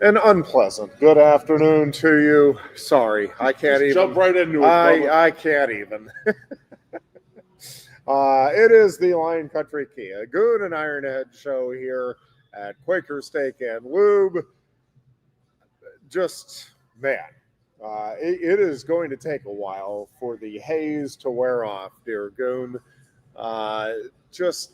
An unpleasant good afternoon to you. Sorry, I can't Just even. jump right into it. I can't even. It is the Lion Country Kia Goon and Ironhead show here at Quaker Steak and Lube. Just, man, it is going to take a while for the haze to wear off, dear Goon. Just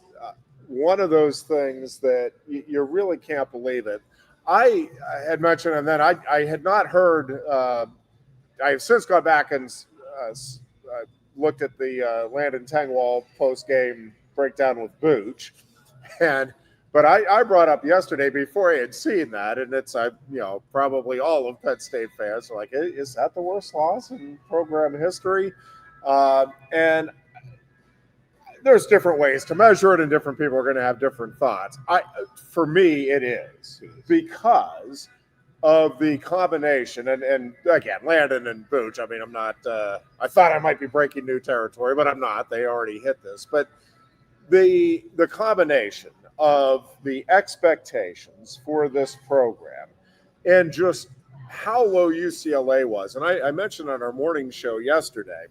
one of those things that you really can't believe it. I had mentioned, and then I had not heard. I have since gone back and looked at the Landon Tengwall post-game breakdown with Booch, but I brought up yesterday before I had seen that, and it's probably all of Penn State fans are like, is that the worst loss in program history? And there's different ways to measure it, and different people are going to have different thoughts. For me, it is because of the combination, and again, Landon and Booch. I mean, I'm not. I thought I might be breaking new territory, but I'm not. They already hit this. But the combination of the expectations for this program and just how low UCLA was, and I mentioned on our morning show yesterday.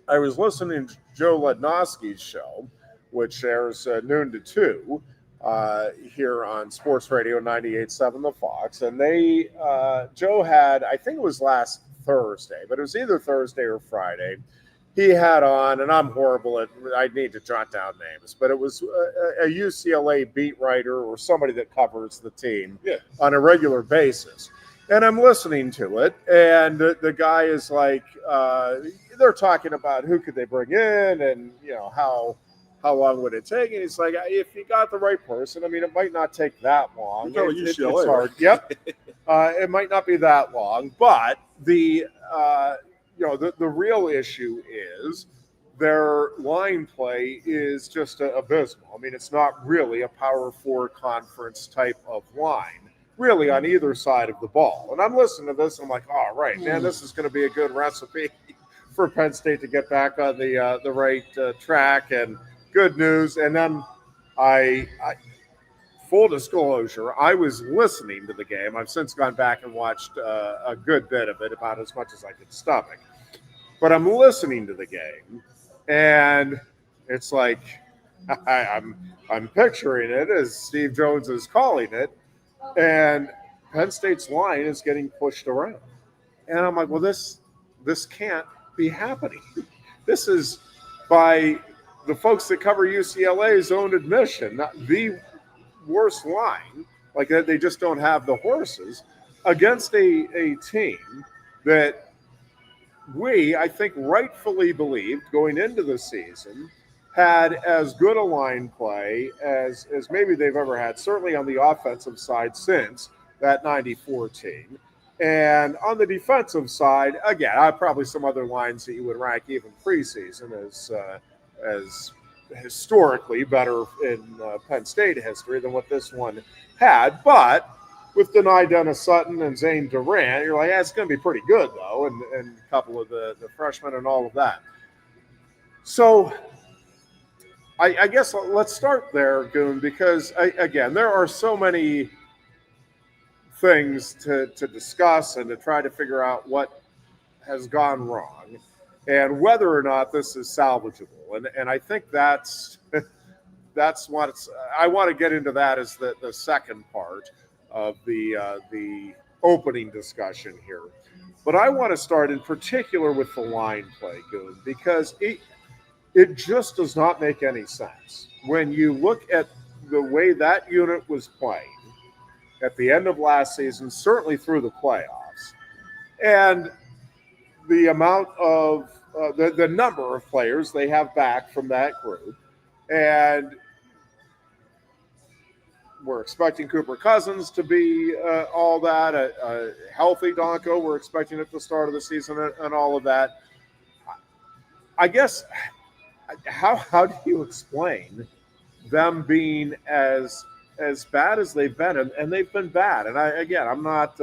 I was listening to Joe Lednowski's show, which airs noon to 2 here on Sports Radio 98.7 The Fox. And Joe had, I think it was last Thursday, but it was either Thursday or Friday. He had on, and I'm horrible at, I need to jot down names, but it was a UCLA beat writer or somebody that covers the team on a regular basis. And I'm listening to it, and the guy is like, they're talking about who could they bring in, and how long would it take? And he's like, if you got the right person, I mean, it might not take that long. It's hard. Yep, it might not be that long, but the real issue is their line play is just abysmal. I mean, it's not really a Power Four conference type of line, really, on either side of the ball. And I'm listening to this, and I'm like, all right, man, this is going to be a good recipe for Penn State to get back on the right track, and good news. And then full disclosure, I was listening to the game. I've since gone back and watched a good bit of it, about as much as I could stomach. But I'm listening to the game, and it's like I'm picturing it as Steve Jones is calling it, and Penn State's line is getting pushed around. And I'm like, well, this can't be happening. This is, by the folks that cover UCLA's own admission, the worst line. Like, they just don't have the horses against a team that I think, rightfully believed going into the season had as good a line play as maybe they've ever had, certainly on the offensive side since that 94 team. And on the defensive side, again, probably some other lines that you would rank even preseason as historically better in Penn State history than what this one had. But with Denai Dennis Sutton and Zane Durant, you're like, it's going to be pretty good, though, and a couple of the freshmen and all of that. So I guess let's start there, Goon, because, again, there are so many things to discuss and to try to figure out what has gone wrong and whether or not this is salvageable. And I think that's what I want to get into that as the second part of the opening discussion here. But I want to start in particular with the line play, Goon, because it just does not make any sense. When you look at the way that unit was playing at the end of last season, certainly through the playoffs, and the amount of the number of players they have back from that group, and we're expecting Cooper Cousins to be all that, a healthy Donko. We're expecting at the start of the season and all of that. I guess, how do you explain them being as bad as they've been? And they've been bad. And I'm not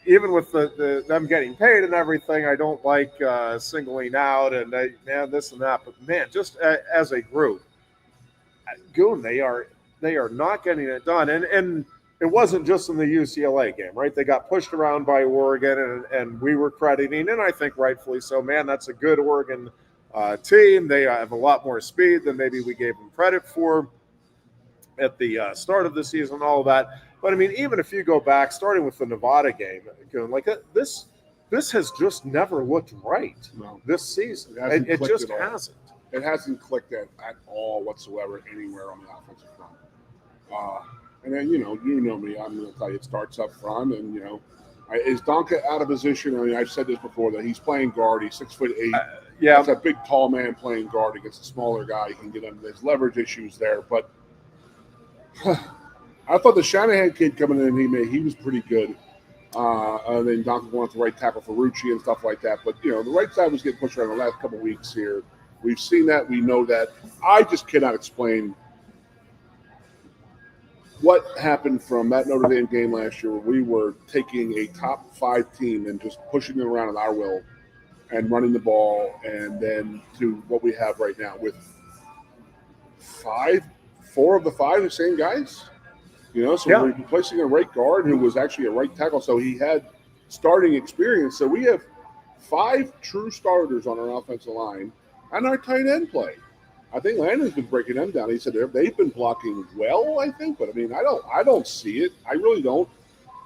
even with them getting paid and everything, I don't like singling out and this and that. But man, just as a group, Goon, they are not getting it done. And it wasn't just in the UCLA game, right? They got pushed around by Oregon, and we were crediting, and I think rightfully so, man, that's a good Oregon team. They have a lot more speed than maybe we gave them credit for at the start of the season, all of that. But I mean, even if you go back, starting with the Nevada game, like this has just never looked right this season. It just hasn't. It hasn't clicked at all whatsoever anywhere on the offensive front. And then, you know me, I'm going to tell you, it starts up front. And, is Donka out of position? I mean, I've said this before, that he's playing guard. He's 6'8". Yeah. That's a big, tall man playing guard against a smaller guy. He can get him. There's leverage issues there. But I thought the Shanahan kid coming in, he was pretty good. And then Donka went to right tackle for Rucci and stuff like that. But, the right side was getting pushed around the last couple of weeks here. We've seen that. We know that. I just cannot explain what happened from that Notre Dame game last year, where we were taking a top 5 team and just pushing them around at our will and running the ball, and then to what we have right now with 4 of the 5 the same guys. So we're replacing a right guard who was actually a right tackle, so he had starting experience. So we have 5 true starters on our offensive line, and our tight end play. I think Landon's been breaking them down. He said they've been blocking well, I think, but I mean, I don't see it. I really don't.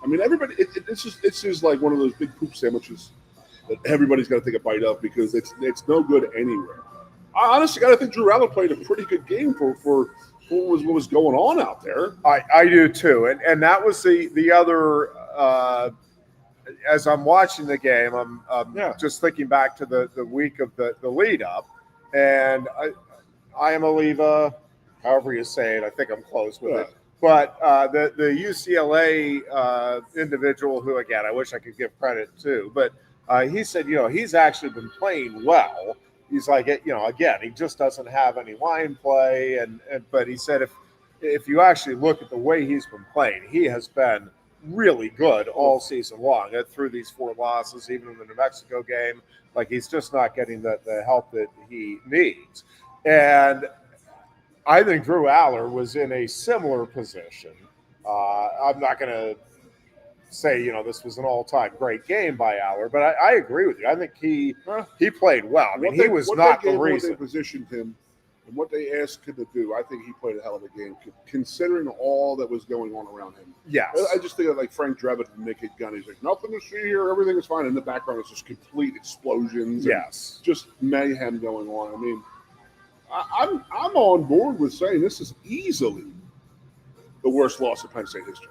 I mean, everybody, it's just like one of those big poop sandwiches that everybody's got to take a bite of, because it's no good anywhere. I honestly got to think Drew Allen played a pretty good game for what was going on out there. I do too, and that was the other. As I'm watching the game, I'm just thinking back to the week of the lead up, and I am Oliva, however you say it. I think I'm close with it. But the UCLA individual, who again I wish I could give credit to, but he said he's actually been playing well. He's like again he just doesn't have any line play, but he said if you actually look at the way he's been playing, he has been really good all season long through these 4 losses, even in the New Mexico game. Like, he's just not getting the help that he needs. And I think Drew Aller was in a similar position. I'm not going to say, this was an all-time great game by Aller, but I agree with you. I think he played well. I mean, he was not the reason. What they positioned him and what they asked him to do, I think he played a hell of a game, considering all that was going on around him. Yes. I just think of like Frank Drebin and Naked Gun. He's like, nothing to see here. Everything is fine. In the background, it's just complete explosions. Yes. Just mayhem going on. I mean, I'm on board with saying this is easily the worst loss of Penn State history.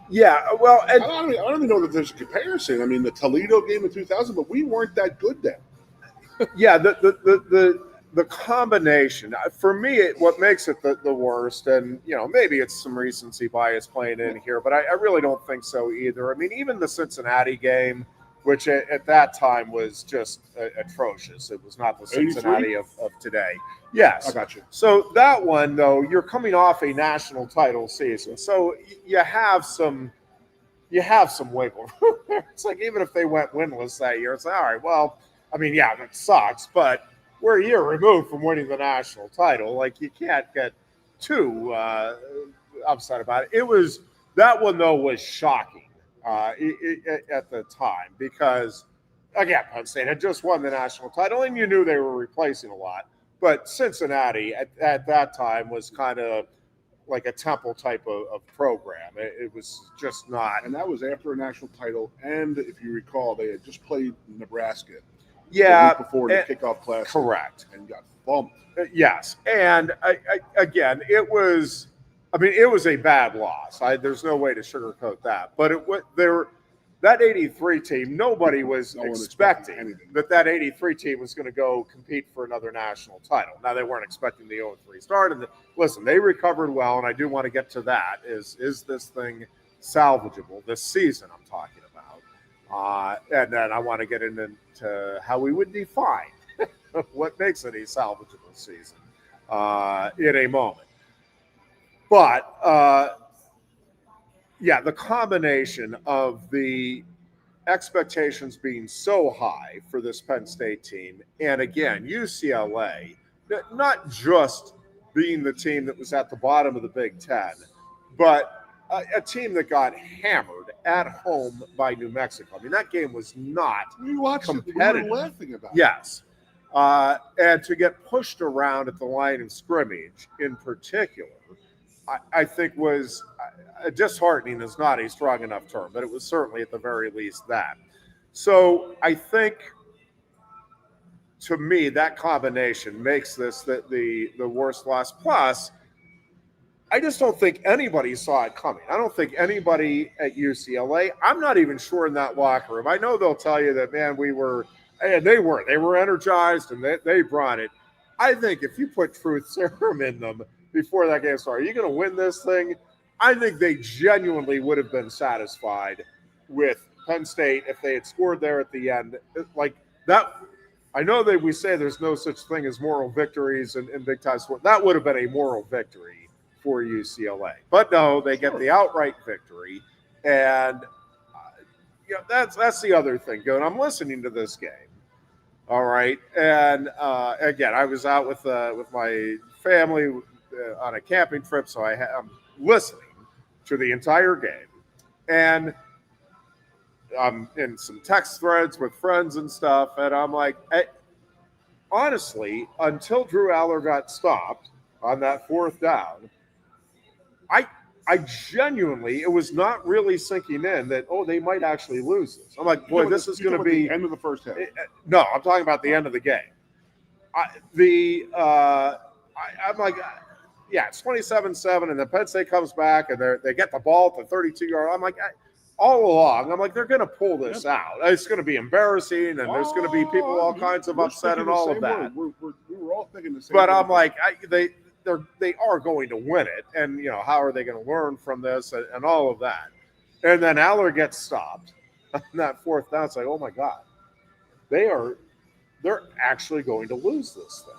Yeah, well, and I don't even know that there's a comparison. I mean, the Toledo game in 2000, but we weren't that good then. Yeah, the combination, for me, what makes it the worst, and maybe it's some recency bias playing in here, but I really don't think so either. I mean, even the Cincinnati game, which at that time was just atrocious. It was not the Cincinnati of today. Yes. I got you. So that one, though, you're coming off a national title season, so you have some wiggle room. It's like, even if they went winless that year, it's like, all right, well, I mean, yeah, that sucks, but we're a year removed from winning the national title. Like, you can't get too upset about it. That one, though, was shocking at the time, because, again, Penn State had just won the national title, and you knew they were replacing a lot. But Cincinnati at that time was kind of like a Temple type of program. It was just not. And that was after a national title. And if you recall, they had just played Nebraska. Yeah. The week before the kickoff class. Correct. And got bumped. Yes. And again, it was a bad loss. There's no way to sugarcoat that. But that 83 team, nobody was expecting that 83 team was going to go compete for another national title. Now, they weren't expecting the 0-3 start. And listen, they recovered well, and I do want to get to that. Is this thing salvageable this season I'm talking about? And then I want to get into how we would define what makes it a salvageable season in a moment. But yeah, the combination of the expectations being so high for this Penn State team, and again, UCLA, not just being the team that was at the bottom of the Big Ten, but a team that got hammered at home by New Mexico. I mean, that game was not competitive. We were laughing about it. Yes. And to get pushed around at the line of scrimmage in particular, I think was disheartening is not a strong enough term, but it was certainly at the very least that. So I think, to me, that combination makes this the worst loss. Plus, I just don't think anybody saw it coming. I don't think anybody at UCLA, I'm not even sure in that locker room. I know they'll tell you that, man, they were energized and they brought it. I think if you put truth serum in them before that game started, are you going to win this thing? I think they genuinely would have been satisfied with Penn State if they had scored there at the end. Like that, I know that we say there's no such thing as moral victories in big time sport. That would have been a moral victory for UCLA, but no, they get the outright victory, and that's the other thing. Going, I'm listening to this game, all right, and again, I was out with my family on a camping trip, so I'm listening to the entire game, and I'm in some text threads with friends and stuff, and I'm like, honestly, until Drew Aller got stopped on that fourth down, I genuinely, it was not really sinking in that, they might actually lose this. I'm like, boy, this is going to be the end of the first half. No, I'm talking about the end of the game. I'm like, yeah, it's 27-7, and then Penn State comes back, and they get the ball at the 32-yard. I'm like, all along, I'm like, they're going to pull this out. It's going to be embarrassing, and there's going to be people all kinds of upset and all of that. We were all thinking the same. But I'm like, they are going to win it, and how are they going to learn from this and all of that? And then Aller gets stopped on that fourth down. It's like, oh my God, they're actually going to lose this thing.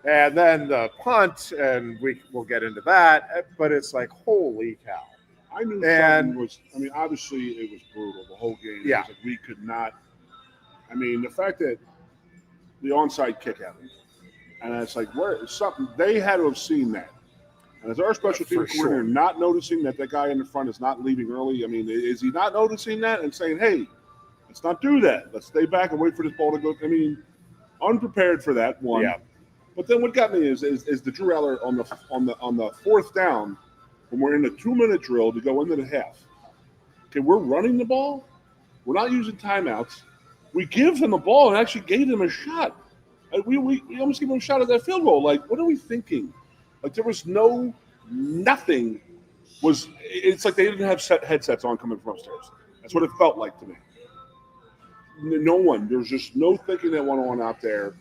And then the punt, and we'll get into that, but it's like, holy cow. I knew something was. I mean, obviously it was brutal. The whole game. Yeah. It was like we could not. I mean, the fact that the onside kick happened. And it's like, where something they had to have seen that. And as our special team coordinator not noticing that guy in the front is not leaving early, I mean, is he not noticing that and saying, hey, let's not do that. Let's stay back and wait for this ball to go. I mean, unprepared for that one. Yeah. But then what got me is the Drew Aller on the fourth down when we're in a 2-minute drill to go into the half. Okay, we're running the ball. We're not using timeouts. We give them the ball and actually gave them a shot. We almost gave them a shot at that field goal. Like, what are we thinking? Like, there was nothing. It's like they didn't have headsets on coming from upstairs. That's what it felt like to me. No one. There's just no thinking that went on out there.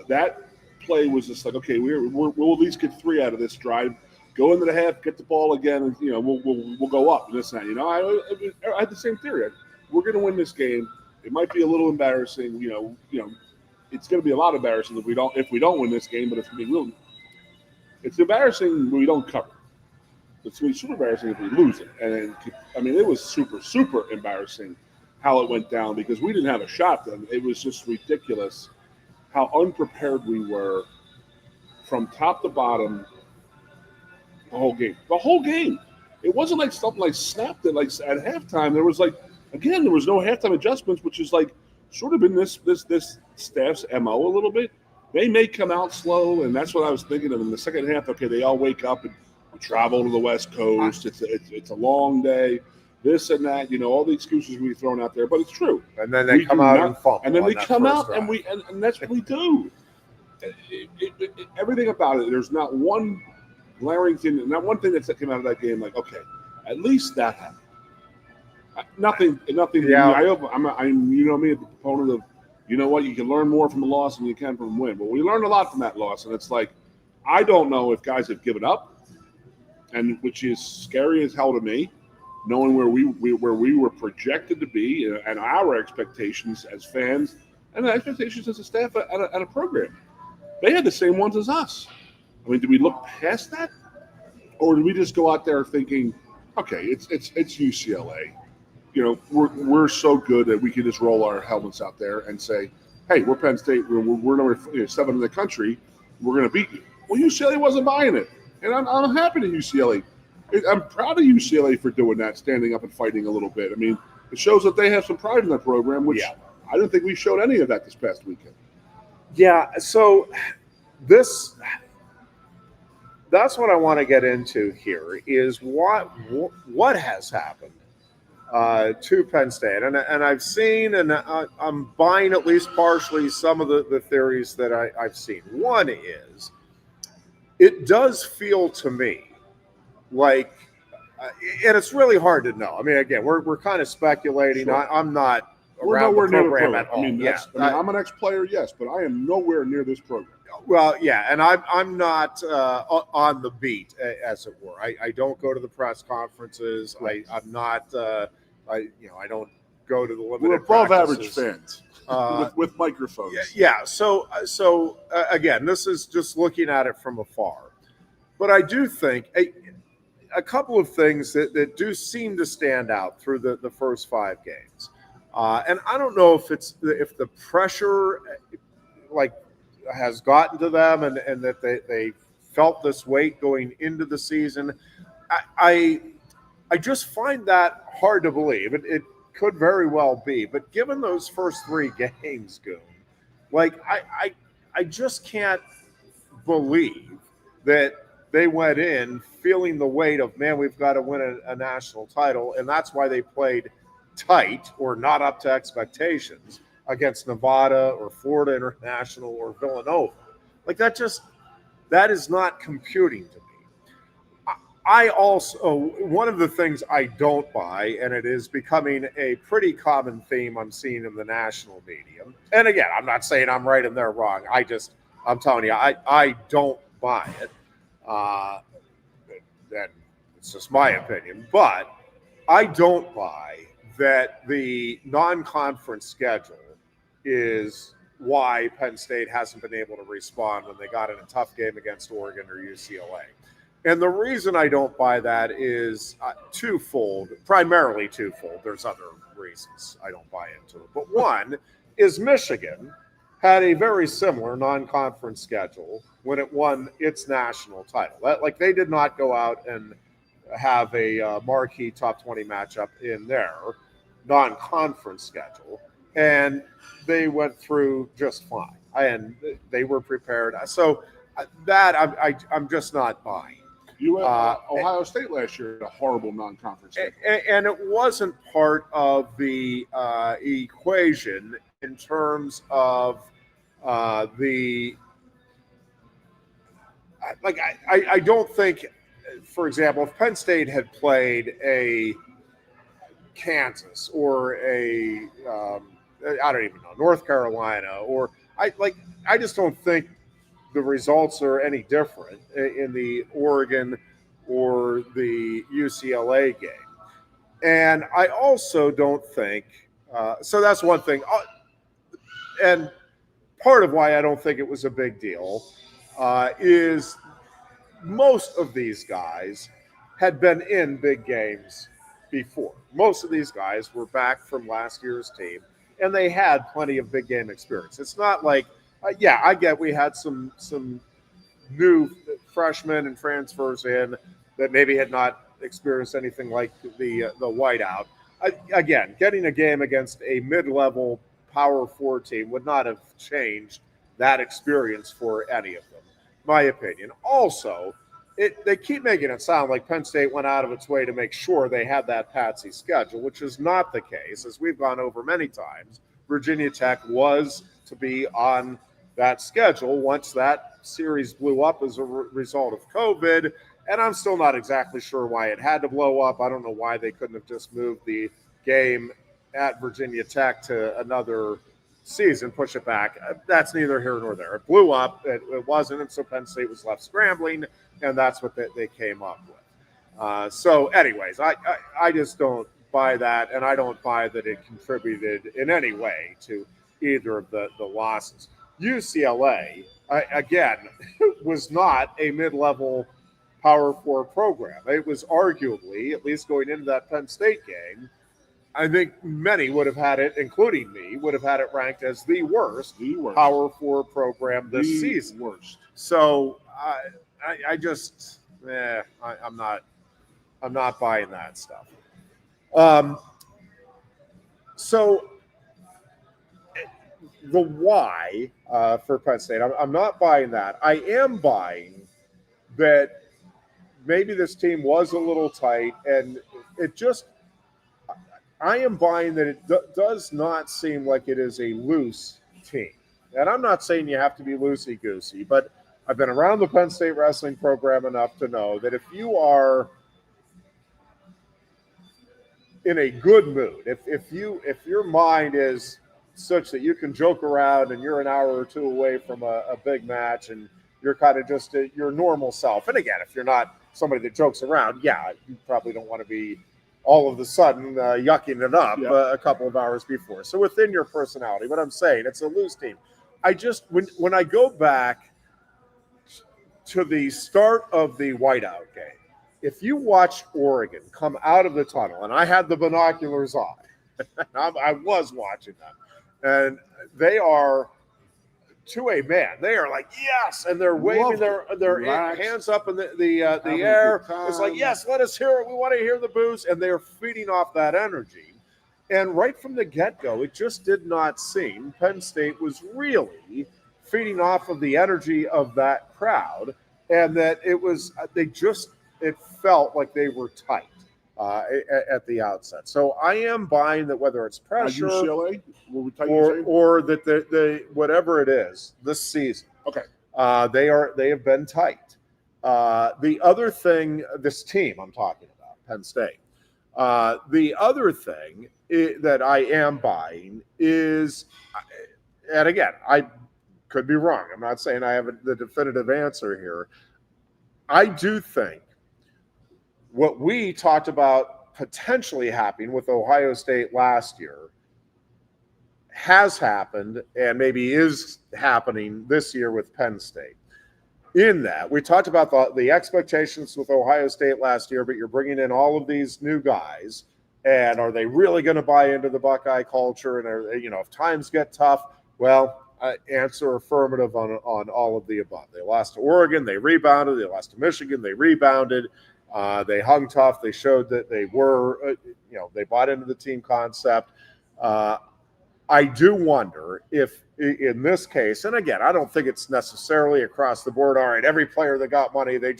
That play was just like, okay, we'll at least get 3 out of this drive. Go into the half, get the ball again, and we'll go up and this and that. I had the same theory. We're going to win this game. It might be a little embarrassing. It's going to be a lot embarrassing if we don't win this game. But it's embarrassing when we don't cover. It's going to be super embarrassing if we lose it. And it was super, super embarrassing how it went down because we didn't have a shot then. It was just ridiculous how unprepared we were from top to bottom the whole game. The whole game. It wasn't like something like snapped it like at halftime. There was there was no halftime adjustments, which is like sort of been this staff's MO a little bit. They may come out slow, and that's what I was thinking of in the second half. Okay, they all wake up and travel to the West Coast. It's a long day, this and that. All the excuses we thrown out there, but it's true. And then they come out and fumble. And then we come out and and that's what we do. Everything about it. There's not one glaring thing, not one thing that came out of that game. Like, okay, at least that happened. Nothing. Yeah. I'm me, a proponent of, you can learn more from a loss than you can from a win. But we learned a lot from that loss, and it's like, I don't know if guys have given up, and which is scary as hell to me, knowing where we were projected to be and our expectations as fans and the expectations as a staff at a program. They had the same ones as us. I mean, did we look past that, or did we just go out there thinking, okay, it's UCLA? We're so good that we can just roll our helmets out there and say, hey, we're Penn State. We're number 7 in the country. We're going to beat you. Well, UCLA wasn't buying it, and I'm happy that UCLA I'm proud of UCLA for doing that, standing up and fighting a little bit. I mean, it shows that they have some pride in their program, which I don't think we showed any of that this past weekend. Yeah, so that's what I want to get into here is what has happened to Penn State. And I've seen, and I'm buying at least partially some of the theories that I've seen. One is, it does feel to me like, and it's really hard to know. I mean, again, we're kind of speculating. Sure. I'm not We're around nowhere the near the program program at all. I mean, I'm an ex-player, yes, but I am nowhere near this program. Well, yeah, and I'm not on the beat, as it were. I don't go to the press conferences. I'm not. I don't go to the limited. We're above practices. average fans with microphones. Yeah. So again, this is just looking at it from afar, but I do think a couple of things that do seem to stand out through the first 5 games, and I don't know if the pressure has gotten to them and that they felt this weight going into the season. I just find that hard to believe. It could very well be, but given those first 3 games, Goon, I just can't believe that they went in feeling the weight of, man, we've got to win a national title, and that's why they played tight or not up to expectations against Nevada or Florida International or Villanova. That is not computing to me. I also, one of the things I don't buy, and it is becoming a pretty common theme I'm seeing in the national media, and again, I'm not saying I'm right and they're wrong. I'm telling you, I don't buy it. And it's just my opinion, but I don't buy that the non-conference schedule is why Penn State hasn't been able to respond when they got in a tough game against Oregon or UCLA. And the reason I don't buy that is primarily twofold. There's other reasons I don't buy into it. But one is Michigan had a very similar non-conference schedule when it won its national title. They did not go out and have a marquee top 20 matchup in their non-conference schedule. And they went through just fine, and they were prepared. So that I'm just not buying. Ohio State last year had a horrible non-conference schedule. And it wasn't part of the equation in terms of I don't think, for example, if Penn State had played a Kansas or a I don't even know, North Carolina, or I just don't think the results are any different in the Oregon or the UCLA game. And I also don't think, so that's one thing. And part of why I don't think it was a big deal is most of these guys had been in big games before. Most of these guys were back from last year's team, and they had plenty of big game experience. It's not like, I get we had some new freshmen and transfers in that maybe had not experienced anything like the whiteout. Again, getting a game against a mid-level Power 4 team would not have changed that experience for any of them, my opinion. Also, they keep making it sound like Penn State went out of its way to make sure they had that patsy schedule, which is not the case. As we've gone over many times, Virginia Tech was to be on that schedule once that series blew up as a result of COVID. And I'm still not exactly sure why it had to blow up. I don't know why they couldn't have just moved the game at Virginia Tech to another season, push it back. That's neither here nor there. It blew up. It wasn't. And so Penn State was left scrambling, and that's what they came up with. So anyways, I just don't buy that, and I don't buy that it contributed in any way to either of the losses. UCLA, again, was not a mid-level Power 4 program. It was arguably, at least going into that Penn State game, I think many would have had it, including me, would have had it ranked as the worst Power 4 program this season. Worst. So I'm not I'm not buying that stuff. So the why for Penn State, I'm not buying that. I am buying that maybe this team was a little tight, and it just, I am buying that it does not seem like it is a loose team. And I'm not saying you have to be loosey-goosey, but I've been around the Penn State wrestling program enough to know that if you are in a good mood, if your mind is such that you can joke around and you're an hour or two away from a big match and you're kind of just your normal self. And again, if you're not somebody that jokes around, yeah, you probably don't want to be all of a sudden yucking it up a couple of hours before. So within your personality, what I'm saying, it's a loose team. I just, when I go back to the start of the whiteout game, if you watch Oregon come out of the tunnel, and I had the binoculars on, I was watching them, and they are, to a man, they are like, yes, and they're waving their hands up in the air. It's like, yes, let us hear it. We want to hear the boos, and they're feeding off that energy. And right from the get-go, it just did not seem Penn State was really feeding off of the energy of that crowd, and that it felt like they were tight at the outset. So I am buying that whether it's pressure or that the whatever it is this season, they have been tight. The other thing, this team I'm talking about, Penn State. The other thing that I am buying is, and again, I could be wrong. I'm not saying I have the definitive answer here. I do think what we talked about potentially happening with Ohio State last year has happened and maybe is happening this year with Penn State. In that, we talked about the expectations with Ohio State last year, but you're bringing in all of these new guys, and are they really going to buy into the Buckeye culture? And if times get tough, well, answer affirmative on all of the above. They lost to Oregon, they rebounded. They lost to Michigan, they rebounded. They hung tough. They showed that they were, they bought into the team concept. I do wonder if in this case, and again, I don't think it's necessarily across the board. All right, every player that got money, they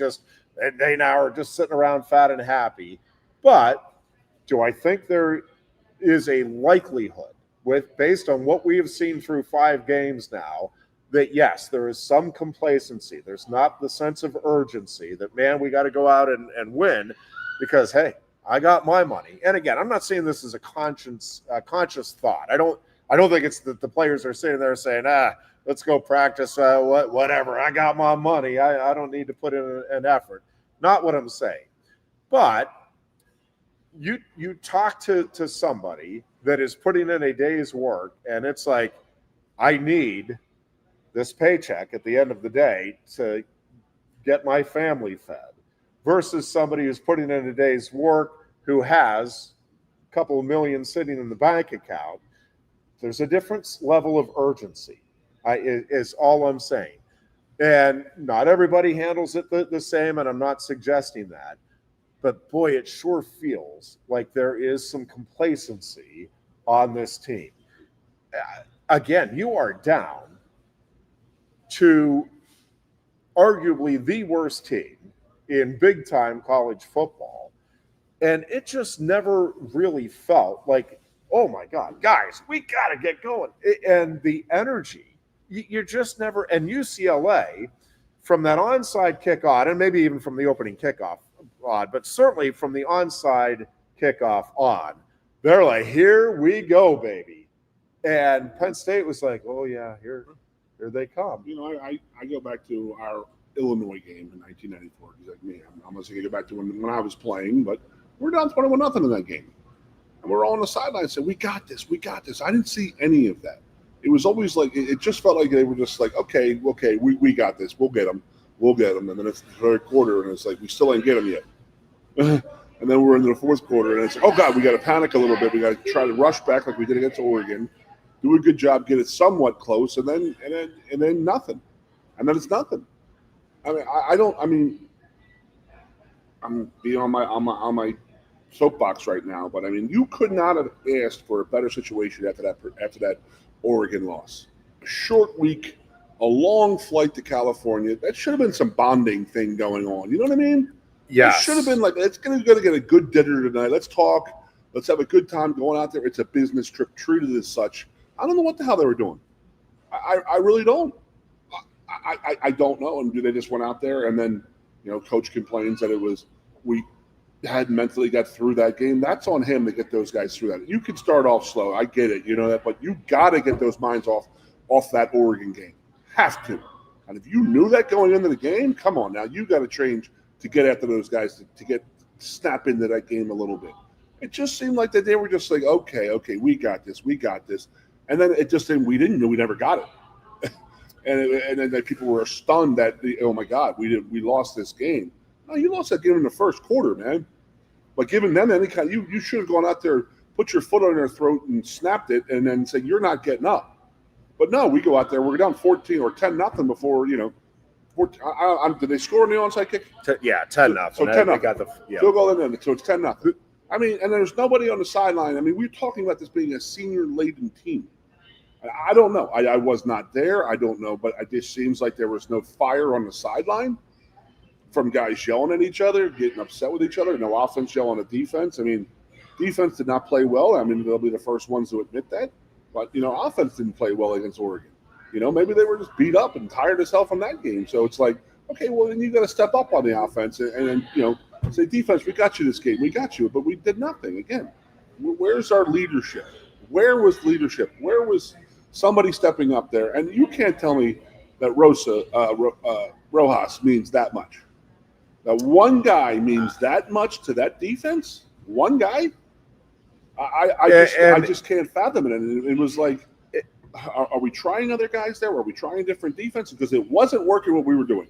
now are just sitting around fat and happy. But do I think there is a likelihood, based on what we have seen through 5 games now, that yes, there is some complacency. There's not the sense of urgency that, man, we got to go out and win because, hey, I got my money. And again, I'm not saying this is a conscious thought. I don't think it's that the players are sitting there saying, let's go practice, whatever. I got my money. I don't need to put in an effort. Not what I'm saying. But you talk to somebody that is putting in a day's work, and it's like, I need this paycheck at the end of the day to get my family fed, versus somebody who's putting in a day's work who has a couple of million sitting in the bank account. There's a different level of urgency, is all I'm saying. And not everybody handles it the same, and I'm not suggesting that. But boy, it sure feels like there is some complacency on this team. Again, you are down to arguably the worst team in big-time college football. And it just never really felt like, oh my God, guys, we got to get going. And the energy, you're just never, and UCLA, from that onside kick on, and maybe even from the opening kickoff on, but certainly from the onside kickoff on, they're like, here we go, baby. And Penn State was like, oh yeah, here they come. I go back to our Illinois game in 1994. He's like, man, I'm not going to go back to when I was playing, but we're down 21-0 in that game. And we're all on the sideline saying, we got this. I didn't see any of that. It was always like, it just felt like they were just like, okay, we got this. We'll get them. And then it's the third quarter, and it's like, we still ain't get them yet. And then we're into the fourth quarter, and it's like, oh, God, we got to panic a little bit. We got to try to rush back like we did against Oregon, do a good job, get it somewhat close, and then nothing. And then it's nothing. I'm being on my soapbox right now, but I mean, you could not have asked for a better situation after that Oregon loss. A short week, a long flight to California. That should have been some bonding thing going on. You know what I mean? Yes. It should have been like, it's going to get a good dinner tonight. Let's talk. Let's have a good time going out there. It's a business trip, treated as such. I don't know what the hell they were doing. I really don't. I don't know. And they just went out there, and then, coach complains that we hadn't mentally got through that game. That's on him to get those guys through that. You can start off slow. I get it, that, but you got to get those minds off that Oregon game. Have to. And if you knew that going into the game, come on now, you got to change to get after those guys to snap into that game a little bit. It just seemed like that they were just like, okay, we got this. And then it just we didn't know, we never got it. and then people were stunned that, oh my God, we lost this game. No, you lost that game in the first quarter, man. But giving them any kind, you should have gone out there, put your foot on their throat and snapped it, and then say, you're not getting up. But no, we go out there, we're down 14 or 10-0 before, 14, did they score on the onside kick? 10-0. So 10-0. Got the field goal in, so it's 10-0. I mean, and there's nobody on the sideline. I mean, we're talking about this being a senior-laden team. I don't know. I was not there. I don't know, but it just seems like there was no fire on the sideline from guys yelling at each other, getting upset with each other. No offense yelling at defense. I mean, defense did not play well. I mean, they'll be the first ones to admit that. But, offense didn't play well against Oregon. Maybe they were just beat up and tired as hell from that game. So it's like, okay, well, then you got to step up on the offense and then, say, defense, we got you this game. We got you, but we did nothing. Again, where's our leadership? Where was leadership? Where was somebody stepping up there? And you can't tell me that Rojas means that much. That one guy means that much to that defense? One guy? I just can't fathom it. And it was like, are we trying other guys there? Are we trying different defenses? Because it wasn't working what we were doing.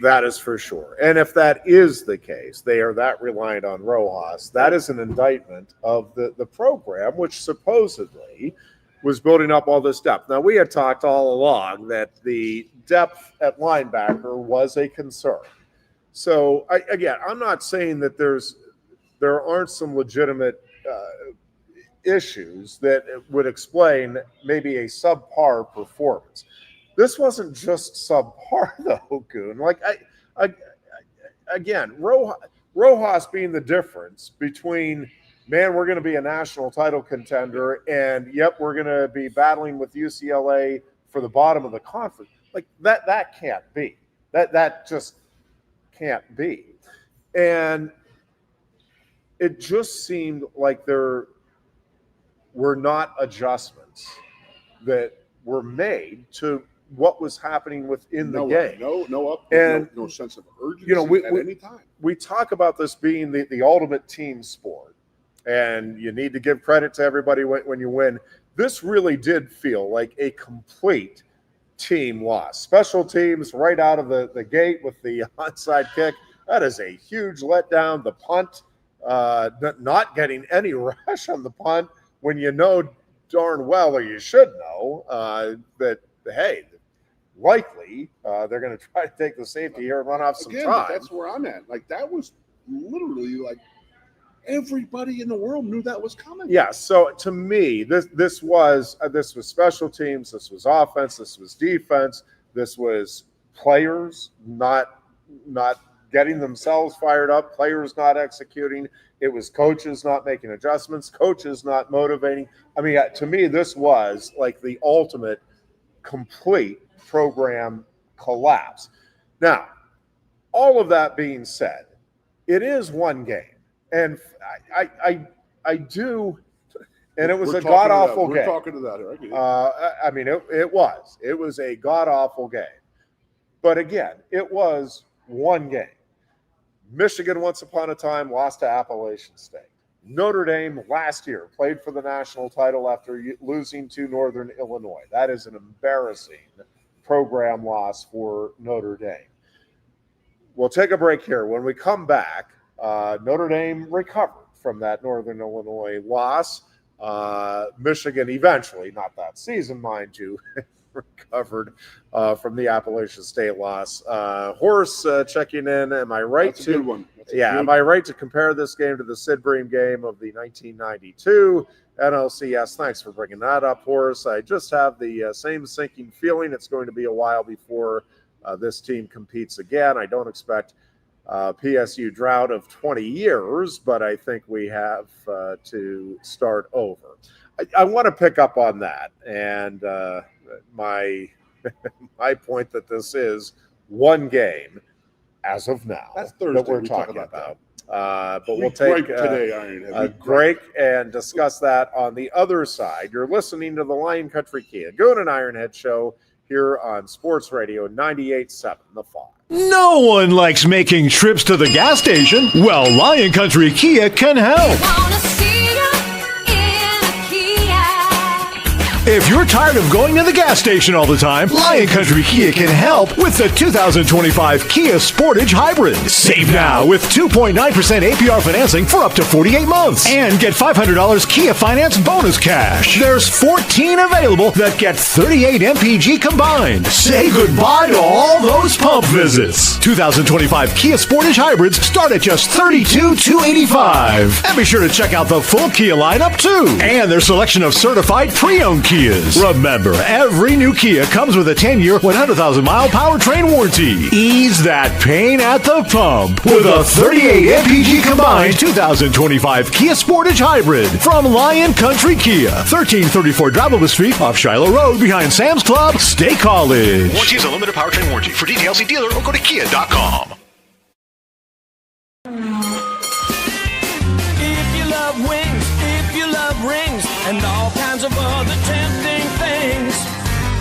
That is for sure. And if that is the case, they are that reliant on Rojas, that is an indictment of the program, which supposedly was building up all this depth. Now, we had talked all along that the depth at linebacker was a concern. So, I'm not saying that there aren't some legitimate issues that would explain maybe a subpar performance. This wasn't just subpar, though, Goon. Like, Rojas being the difference between, man, we're going to be a national title contender, and, yep, we're going to be battling with UCLA for the bottom of the conference. Like, that can't be. That just can't be. And it just seemed like there were not adjustments that were made to what was happening within the game. No sense of urgency at any time. We talk about this being the ultimate team sport, and you need to give credit to everybody when you win. This really did feel like a complete team loss. Special teams right out of the gate with the onside kick. That is a huge letdown. The punt, not getting any rush on the punt when you know darn well, or you should know, that, hey, likely they're going to try to take the safety here and run off some time. But that's where I'm at. Like, that was literally like everybody in the world knew that was coming. Yeah, so to me, this was special teams, this was offense, this was defense, this was players not getting themselves fired up, players not executing. It was coaches not making adjustments, coaches not motivating. I mean, to me, this was like the ultimate complete program collapse. Now, all of that being said, it is one game. And I do, and it was a god-awful game. We're talking to that, right? I mean, it was a god-awful game. But again, it was one game. Michigan, once upon a time, lost to Appalachian State. Notre Dame last year played for the national title after losing to Northern Illinois. That is an embarrassing program loss for Notre Dame. We'll take a break here. When we come back, Notre Dame recovered from that Northern Illinois loss. Michigan eventually, not that season, mind you, recovered from the Appalachian State loss. Horace checking in. Am I right That's a good one. Am I right to compare this game to the Sid Bream game of the 1992 NLCS? Thanks for bringing that up, Horace. I just have the same sinking feeling. It's going to be a while before this team competes again. I don't expect PSU drought of 20 years, but I think we have to start over. I want to pick up on that, and my point that this is one game as of now. That's Thursday. That we're talking about. But we'll take a break and discuss that on the other side. You're listening to the Lion Country Kia Goon and Ironhead show here on Sports Radio 98.7 The Fox. No one likes making trips to the gas station. Well, Lion Country Kia can help. If you're tired of going to the gas station all the time, Lion Country Kia can help with the 2025 Kia Sportage Hybrid. Save now with 2.9% APR financing for up to 48 months. And get $500 Kia Finance bonus cash. There's 14 available that get 38 MPG combined. Say goodbye to all those pump visits. 2025 Kia Sportage Hybrids start at just $32,285. And be sure to check out the full Kia lineup too. And their selection of certified pre-owned Kias. Remember, every new Kia comes with a 10-year, 100,000-mile powertrain warranty. Ease that pain at the pump with a 38 MPG combined 2025 Kia Sportage Hybrid from Lion Country Kia, 1334 Drivable Street off Shiloh Road behind Sam's Club, State College. Warranty is a limited powertrain warranty. For details, see dealer or go to kia.com. If you love wings, if you love rings, and all kinds of other tempting things.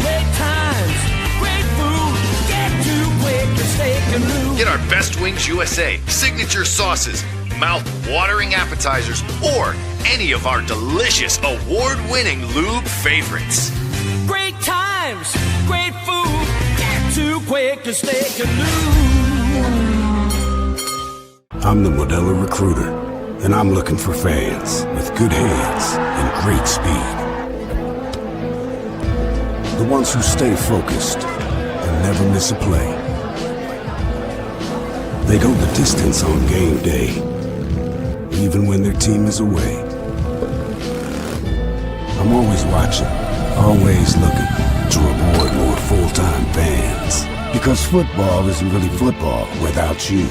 Great times, great food, get to Quaker Steak Lube. Get our Best Wings USA, signature sauces, mouth-watering appetizers, or any of our delicious award-winning lube favorites. Great times, great food, get to Quaker Steak Lube. I'm the Modelo Recruiter, and I'm looking for fans with good hands and great speed. The ones who stay focused and never miss a play. They go the distance on game day, even when their team is away. I'm always watching, always looking to reward more full-time fans. Because football isn't really football without you.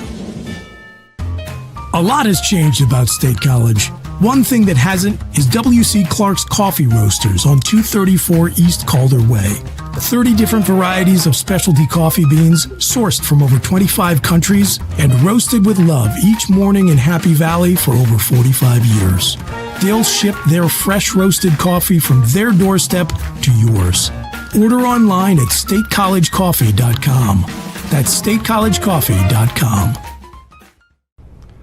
A lot has changed about State College. One thing that hasn't is W.C. Clark's Coffee Roasters on 234 East Calder Way. 30 different varieties of specialty coffee beans sourced from over 25 countries and roasted with love each morning in Happy Valley for over 45 years. They'll ship their fresh roasted coffee from their doorstep to yours. Order online at statecollegecoffee.com. That's statecollegecoffee.com.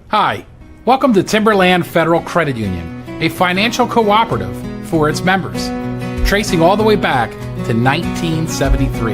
Hi, welcome to Timberland Federal Credit Union, a financial cooperative for its members, tracing all the way back to 1973.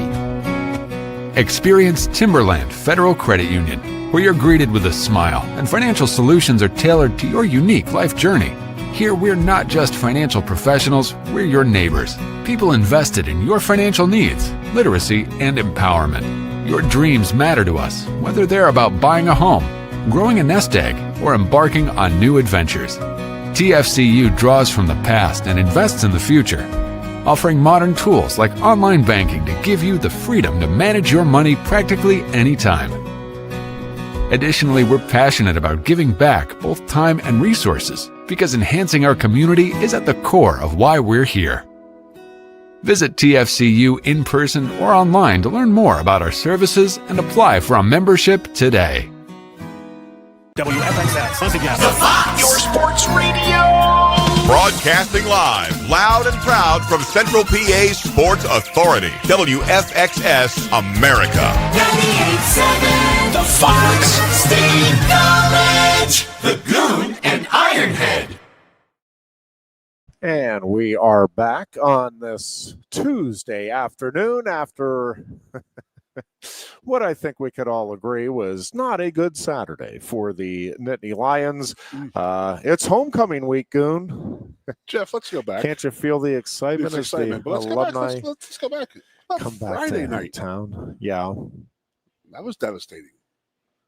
Experience Timberland Federal Credit Union, where you're greeted with a smile and financial solutions are tailored to your unique life journey. Here, we're not just financial professionals, we're your neighbors, people invested in your financial needs, literacy, and empowerment. Your dreams matter to us, whether they're about buying a home, growing a nest egg, or embarking on new adventures. TFCU draws from the past and invests in the future, offering modern tools like online banking to give you the freedom to manage your money practically anytime. Additionally, we're passionate about giving back both time and resources because enhancing our community is at the core of why we're here. Visit TFCU in person or online to learn more about our services and apply for a membership today. WFXS, once again, the Fox, your sports radio. Broadcasting live, loud and proud from Central PA's Sports Authority, WFXS America. 98.7, the Fox, State College, the Goon and Ironhead. And we are back on this Tuesday afternoon after what I think we could all agree was not a good Saturday for the Nittany Lions. It's homecoming week, Goon. Jeff, let's go back. Can't you feel the excitement? But let's alumni? Let's go back. come back Friday to night. town. Yeah. That was devastating.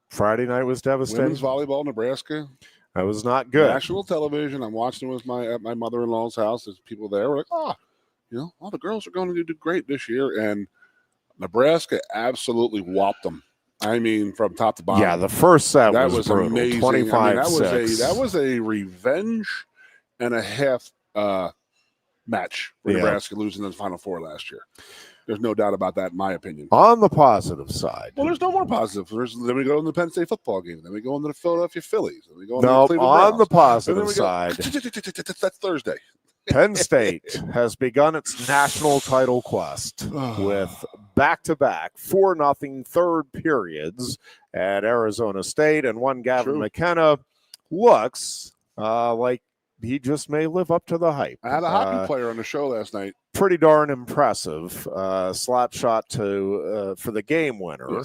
Friday night was devastating. Women's volleyball, Nebraska. That was not good. National television. I'm watching it with at my mother-in-law's house. There's people there. We're like, all the girls are going to do great this year. And Nebraska absolutely whopped them. I mean, from top to bottom. Yeah, the first set that was brutal. Amazing. 25-6. That was a revenge and a half match for Nebraska losing in the Final Four last year. There's no doubt about that, in my opinion. On the positive side. Well, there's no more positive. Then we go into the Penn State football game. Then we go into the Philadelphia Phillies. Then we go into the Cleveland Browns. On the positive side. That's Thursday. Penn State has begun its national title quest with back-to-back 4-0 third periods at Arizona State, and one Gavin McKenna looks like he just may live up to the hype. I had a hockey player on the show last night. Pretty darn impressive slap shot for the game winner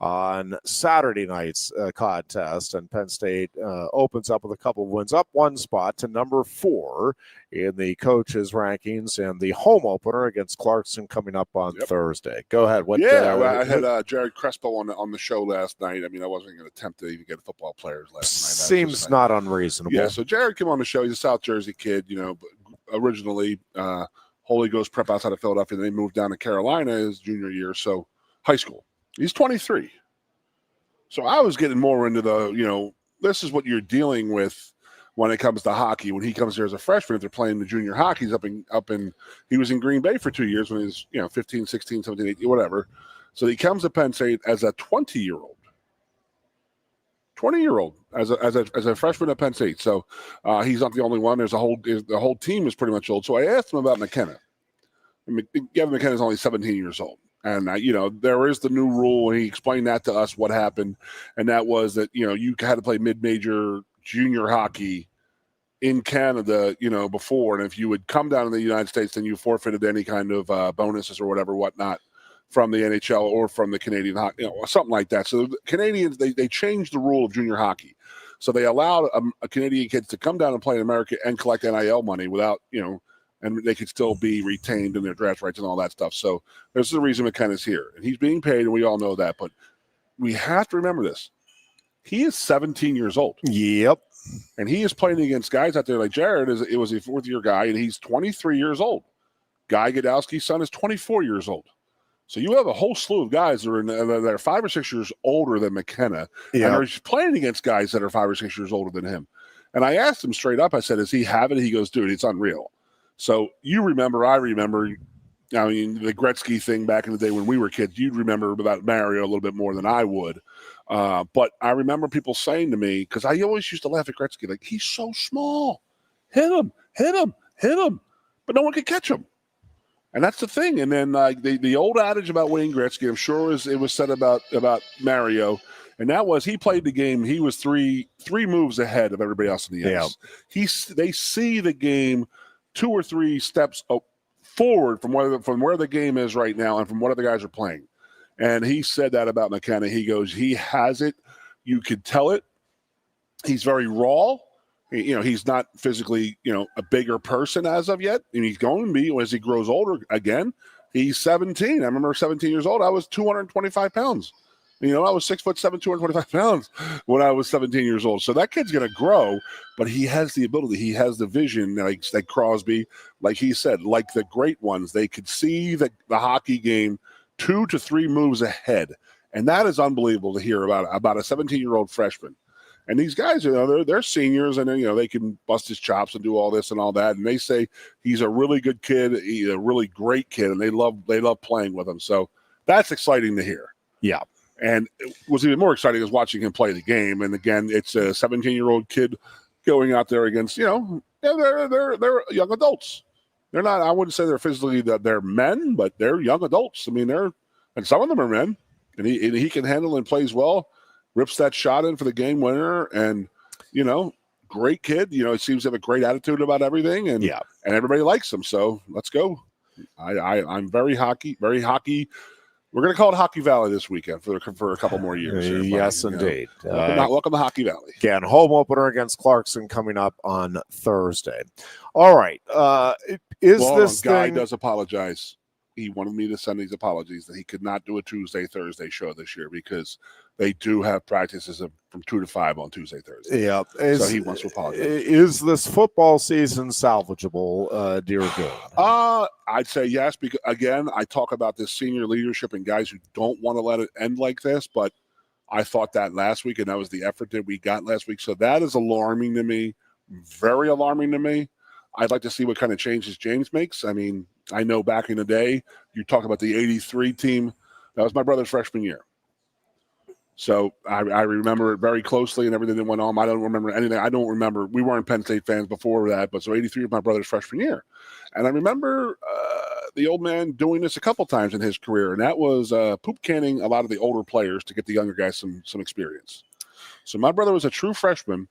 on Saturday night's contest, and Penn State opens up with a couple of wins, up one spot to number 4 in the coaches' rankings, and the home opener against Clarkson coming up on Thursday. Go ahead. I had Jared Crespo on the show last night. I mean, I wasn't going to attempt to even get football players last night. Seems not unreasonable. Yeah, so Jared came on the show. He's a South Jersey kid, but originally Holy Ghost Prep outside of Philadelphia. Then he moved down to Carolina his junior year, so high school. He's 23. So I was getting more into this is what you're dealing with when it comes to hockey. When he comes here as a freshman, if they're playing the junior hockey, he was in Green Bay for 2 years when he was, 15, 16, 17, 18, whatever. So he comes to Penn State as a 20-year-old. 20-year-old as a freshman at Penn State. So he's not the only one. The whole team is pretty much old. So I asked him about McKenna. Gavin McKenna is only 17 years old. And, there is the new rule, and he explained that to us, what happened. And that was that, you had to play mid-major junior hockey in Canada, before. And if you would come down to the United States, then you forfeited any kind of bonuses or whatnot from the NHL or from the Canadian hockey, something like that. So the Canadians, they changed the rule of junior hockey. So they allowed a Canadian kids to come down and play in America and collect NIL money without, and they could still be retained in their draft rights and all that stuff. So there's the reason McKenna's here. And he's being paid, and we all know that. But we have to remember this. He is 17 years old. Yep. And he is playing against guys out there like Jared. It was a fourth-year guy, and he's 23 years old. Guy Godowski's son is 24 years old. So you have a whole slew of guys that are 5 or 6 years older than McKenna, and are playing against guys that are 5 or 6 years older than him. And I asked him straight up, I said, does he have it? He goes, dude, it's unreal. So I remember, I mean, the Gretzky thing back in the day when we were kids, you'd remember about Mario a little bit more than I would. But I remember people saying to me, because I always used to laugh at Gretzky, like, he's so small. Hit him. But no one could catch him. And that's the thing. And then the old adage about Wayne Gretzky, I'm sure it was said about Mario, and that was he played the game. He was three moves ahead of everybody else in the ice. They see the game 2 or 3 steps forward from where the game is right now and from what other guys are playing. And he said that about McKenna. He goes, he has it. You could tell it. He's very raw. He's not physically, a bigger person as of yet. And he's going to be as he grows older again. He's 17. I remember 17 years old. I was 225 pounds. I was 6'7", 225 pounds when I was 17 years old. So that kid's going to grow, but he has the ability. He has the vision, like Crosby, like he said, like the great ones. They could see the hockey game 2 to 3 moves ahead. And that is unbelievable to hear about a 17-year-old freshman. And these guys, they're seniors, and then, they can bust his chops and do all this and all that. And they say he's a really good kid, he's a really great kid, and they love playing with him. So that's exciting to hear. Yeah. And what's even more exciting is watching him play the game. And again, it's a 17-year-old kid going out there against, they're young adults. They're not, I wouldn't say they're physically they're men, but they're young adults. I mean, and some of them are men, and he can handle and plays well. Rips that shot in for the game winner, and great kid. It seems to have a great attitude about everything, and everybody likes him. So let's go. I'm very hockey. We're going to call it Hockey Valley this weekend for a couple more years. Yes, indeed. Welcome to Hockey Valley. Again, home opener against Clarkson coming up on Thursday. All right. This guy thing does apologize? he wanted me to send these apologies that he could not do a Tuesday, Thursday show this year because they do have practices from 2 to 5 on Tuesday, Thursday. Yeah. So he wants to apologize. Is this football season salvageable, dear Goon? I'd say yes, because, again, I talk about this senior leadership and guys who don't want to let it end like this, but I thought that last week, and that was the effort that we got last week. So that is alarming to me, very alarming to me. I'd like to see what kind of changes James makes. I mean, I know back in the day, you talk about the 83 team. That was my brother's freshman year. So I remember it very closely and everything that went on. I don't remember anything. I don't remember. We weren't Penn State fans before that, but so 83 was my brother's freshman year. And I remember the old man doing this a couple times in his career, and that was poop canning a lot of the older players to get the younger guys some experience. So my brother was a true freshman.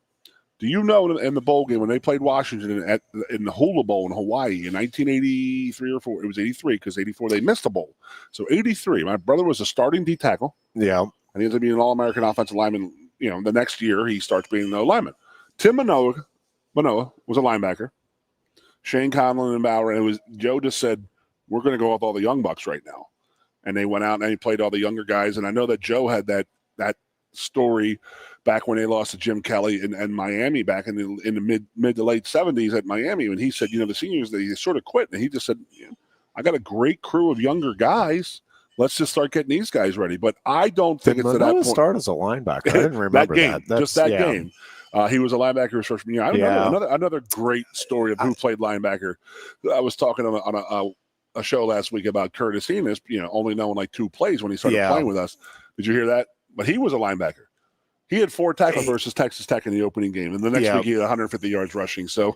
Do you know in the bowl game when they played Washington in the Hula Bowl in Hawaii in 1983 or 4? It was 83 because 84 they missed the bowl. So 83, my brother was a starting D tackle. Yeah. And he ends up being an All-American offensive lineman. You know, the next year he starts being an lineman. Tim Manoa was a linebacker. Shane Conlin and Bauer, and it was Joe just said, we're going to go with all the young bucks right now. And they went out and he played all the younger guys. And I know that Joe had that story back when they lost to Jim Kelly and Miami back in the mid to late 70s at Miami. And he said, you know, the seniors, they sort of quit. And he just said, I got a great crew of younger guys. Let's just start getting these guys ready. But I don't think it's at that point. Start as a linebacker. I didn't remember that game. Just that yeah. game. He was a linebacker his freshman year. I remember another great story of who played linebacker. I was talking on a show last week about Curtis Enos, only knowing like 2 plays when he started playing with us. Did you hear that? But he was a linebacker. He had 4 tackles versus Texas Tech in the opening game, and the next week he had 150 yards rushing. So,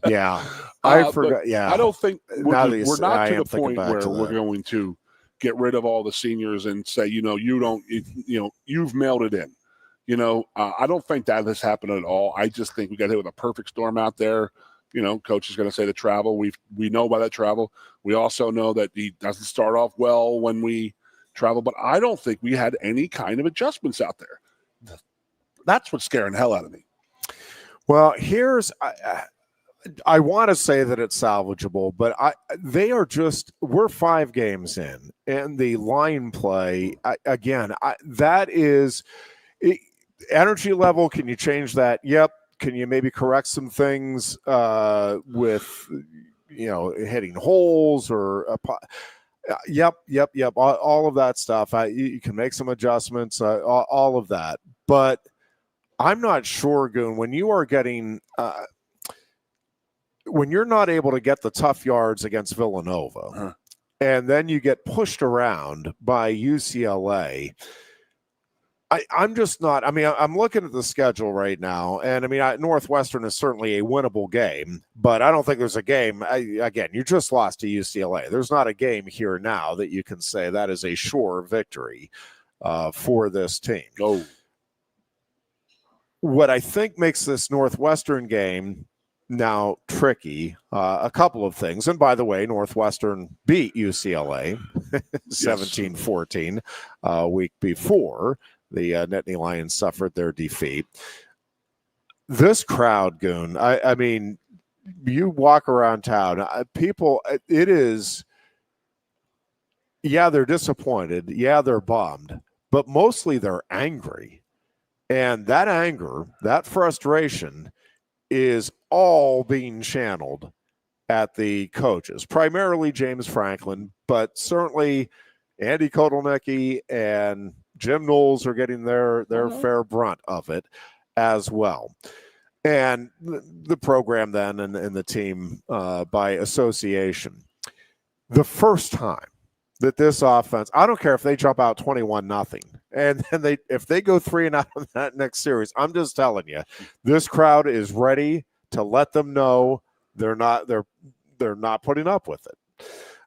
I forgot. Yeah, I don't think we're not to the point where we're that. going to get rid of all the seniors and say, you've mailed it in. I don't think that has happened at all. I just think we got hit with a perfect storm out there. Coach is going to say the travel. We know about that travel. We also know that he doesn't start off well when we travel, but I don't think we had any kind of adjustments out there. That's what's scaring the hell out of me. Well, I want to say that it's salvageable, but we're 5 games in, and the line play, that is energy level. Can you change that? Yep. Can you maybe correct some things with, hitting holes or Yep. All of that stuff. You can make some adjustments, all of that. But I'm not sure, Goon, when you are getting when you're not able to get the tough yards against Villanova, and then you get pushed around by UCLA, I'm just not. I mean, I'm looking at the schedule right now, and I mean, Northwestern is certainly a winnable game, but I don't think there's a game. Again, you just lost to UCLA. There's not a game here now that you can say that is a sure victory for this team. Oh. What I think makes this Northwestern game now tricky, a couple of things. And by the way, Northwestern beat UCLA 17-14 week before. The Nittany Lions suffered their defeat. This crowd, Goon, I mean, you walk around town, people, it is, they're disappointed. Yeah, they're bummed. But mostly they're angry. And that anger, that frustration is all being channeled at the coaches, primarily James Franklin, but certainly Andy Kotelnicki and Jim Knowles are getting their fair brunt of it as well. And the program then and the team by association. The first time that this offense, I don't care if they jump out 21-0, and then if they go 3-0 in that next series, I'm just telling you, this crowd is ready to let them know they're not putting up with it.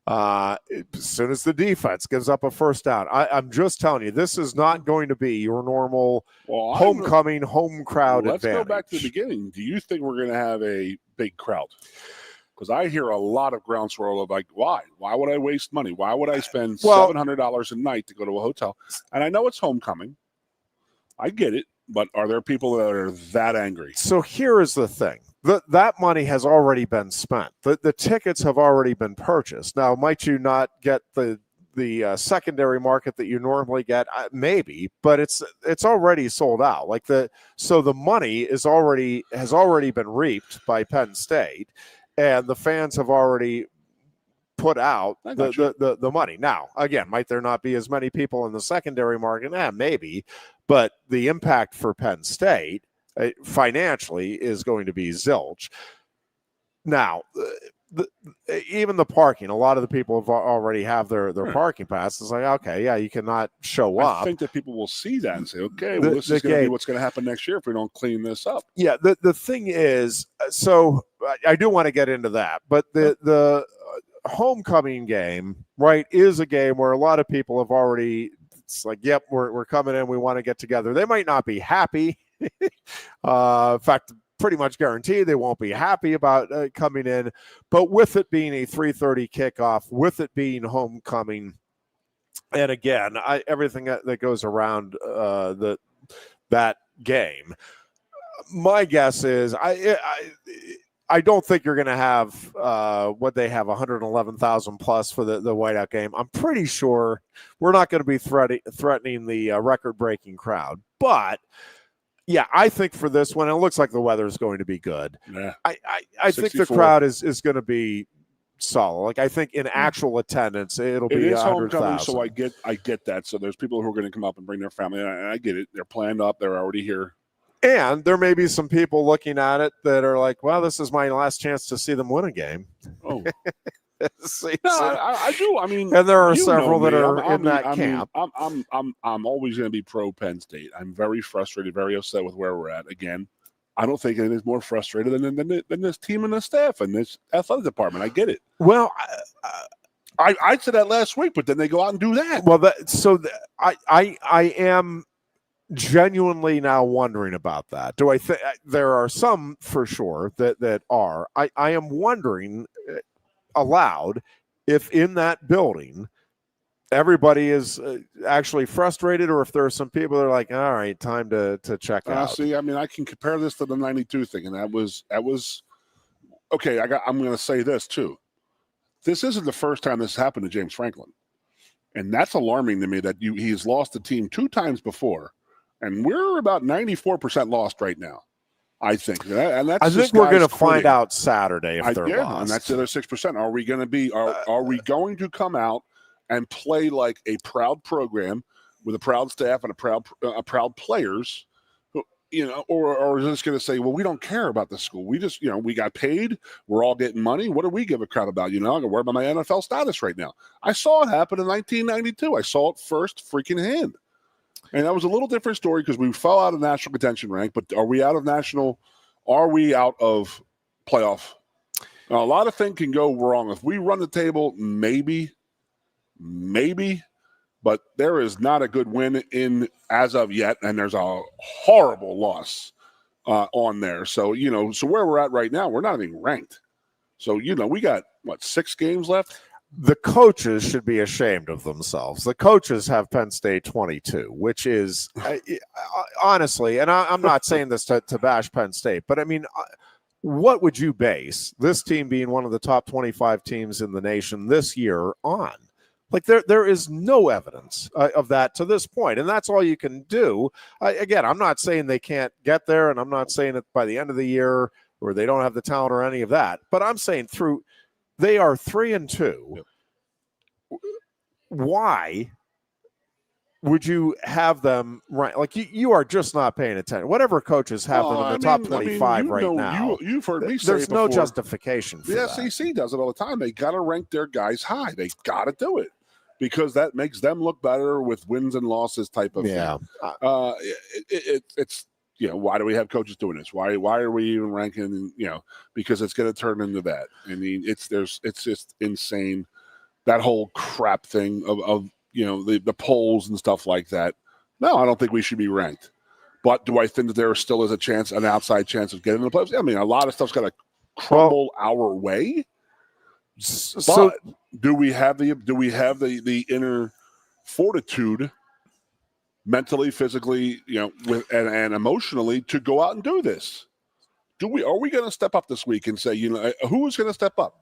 As soon as the defense gives up a first down, I'm just telling you, this is not going to be your normal homecoming home crowd advantage. Let's go back to the beginning. Do you think we're going to have a big crowd? Because I hear a lot of groundswell of like, why? Why would I waste money? Why would I spend $700 a night to go to a hotel? And I know it's homecoming. I get it. But are there people that are that angry? So here is the thing. that money has already been spent. The tickets have already been purchased. Now, might you not get the secondary market that you normally get? Maybe, but it's already sold out. So the money has already been reaped by Penn State, and the fans have already put out the money. Now, again, might there not be as many people in the secondary market? Maybe, but the impact for Penn State financially is going to be zilch. Now, even the parking, a lot of the people have already have their parking pass. It's like, okay, yeah, you cannot show up. I think that people will see that and say, okay, well, this is going to be what's going to happen next year if we don't clean this up. Yeah, the thing is, so I do want to get into that, but the homecoming game, right, is a game where a lot of people have already, it's like, yep, we're coming in, we want to get together. They might not be happy. In fact, pretty much guaranteed they won't be happy about coming in. But with it being a 3:30 kickoff, with it being homecoming, and again, everything that goes around that game, my guess is I don't think you're going to have what they have 111,000 plus for the whiteout game. I'm pretty sure we're not going to be threatening the record-breaking crowd, but. Yeah, I think for this one, it looks like the weather is going to be good. Yeah. I think the crowd is going to be solid. Like, I think in actual attendance, it'll be 100,000. So I get that. So there's people who are going to come up and bring their family, and I get it. They're planned up. They're already here. And there may be some people looking at it that are like, well, this is my last chance to see them win a game. Oh. I do. I mean, and there are several that are in that camp. I'm always going to be pro Penn State. I'm very frustrated, very upset with where we're at. Again, I don't think it is more frustrated than this team and the staff and this athletic department. I get it. Well, I said that last week, but then they go out and do that. Well, I am genuinely now wondering about that. Do I think there are some for sure that are? I am wondering aloud if in that building everybody is actually frustrated, or if there are some people that are like, all right, time to check out. See, I mean, I can compare this to the 92 thing, and that was okay. I'm going to say this too. This isn't the first time this happened to James Franklin, and that's alarming to me that he's lost the team 2 times before, and we're about 94% lost right now. I think, and that's. I think we're going to find out Saturday if they're lost, and that's the other 6%. Are we going to be? Are we going to come out and play like a proud program with a proud staff and a proud players? Or is this going to say, well, we don't care about the school. We just, we got paid. We're all getting money. What do we give a crap about? I'm going to worry about my NFL status right now. I saw it happen in 1992. I saw it first freaking hand. And that was a little different story because we fell out of national contention rank. But are we out of playoff? Now, a lot of things can go wrong. If we run the table, maybe. But there is not a good win in as of yet. And there's a horrible loss on there. So, so where we're at right now, we're not even ranked. So, we got, 6 games left? The coaches should be ashamed of themselves. The coaches have Penn State 22, which is honestly, and I'm not saying this to bash Penn State, but I mean, what would you base this team being one of the top 25 teams in the nation this year on? Like there is no evidence of that to this point, and that's all you can do. Again, I'm not saying they can't get there, and I'm not saying that by the end of the year or they don't have the talent or any of that, but I'm saying they are 3-2. Yep. Why would you have them right? Like you are just not paying attention. Whatever coaches have them in the top 25 now. You've heard me say there's no justification for that. The SEC does it all the time. They got to rank their guys high. They got to do it because that makes them look better with wins and losses type of thing. It's why do we have coaches doing this? Why are we even ranking? Because it's going to turn into that. I mean, it's just insane. That whole crap thing of the polls and stuff like that. No, I don't think we should be ranked. But do I think that there still is an outside chance of getting in the playoffs? I mean, a lot of stuff's got to crumble our way. So, but do we have the inner fortitude, mentally, physically, and emotionally, to go out and do this? are we going to step up this week and say, who is going to step up?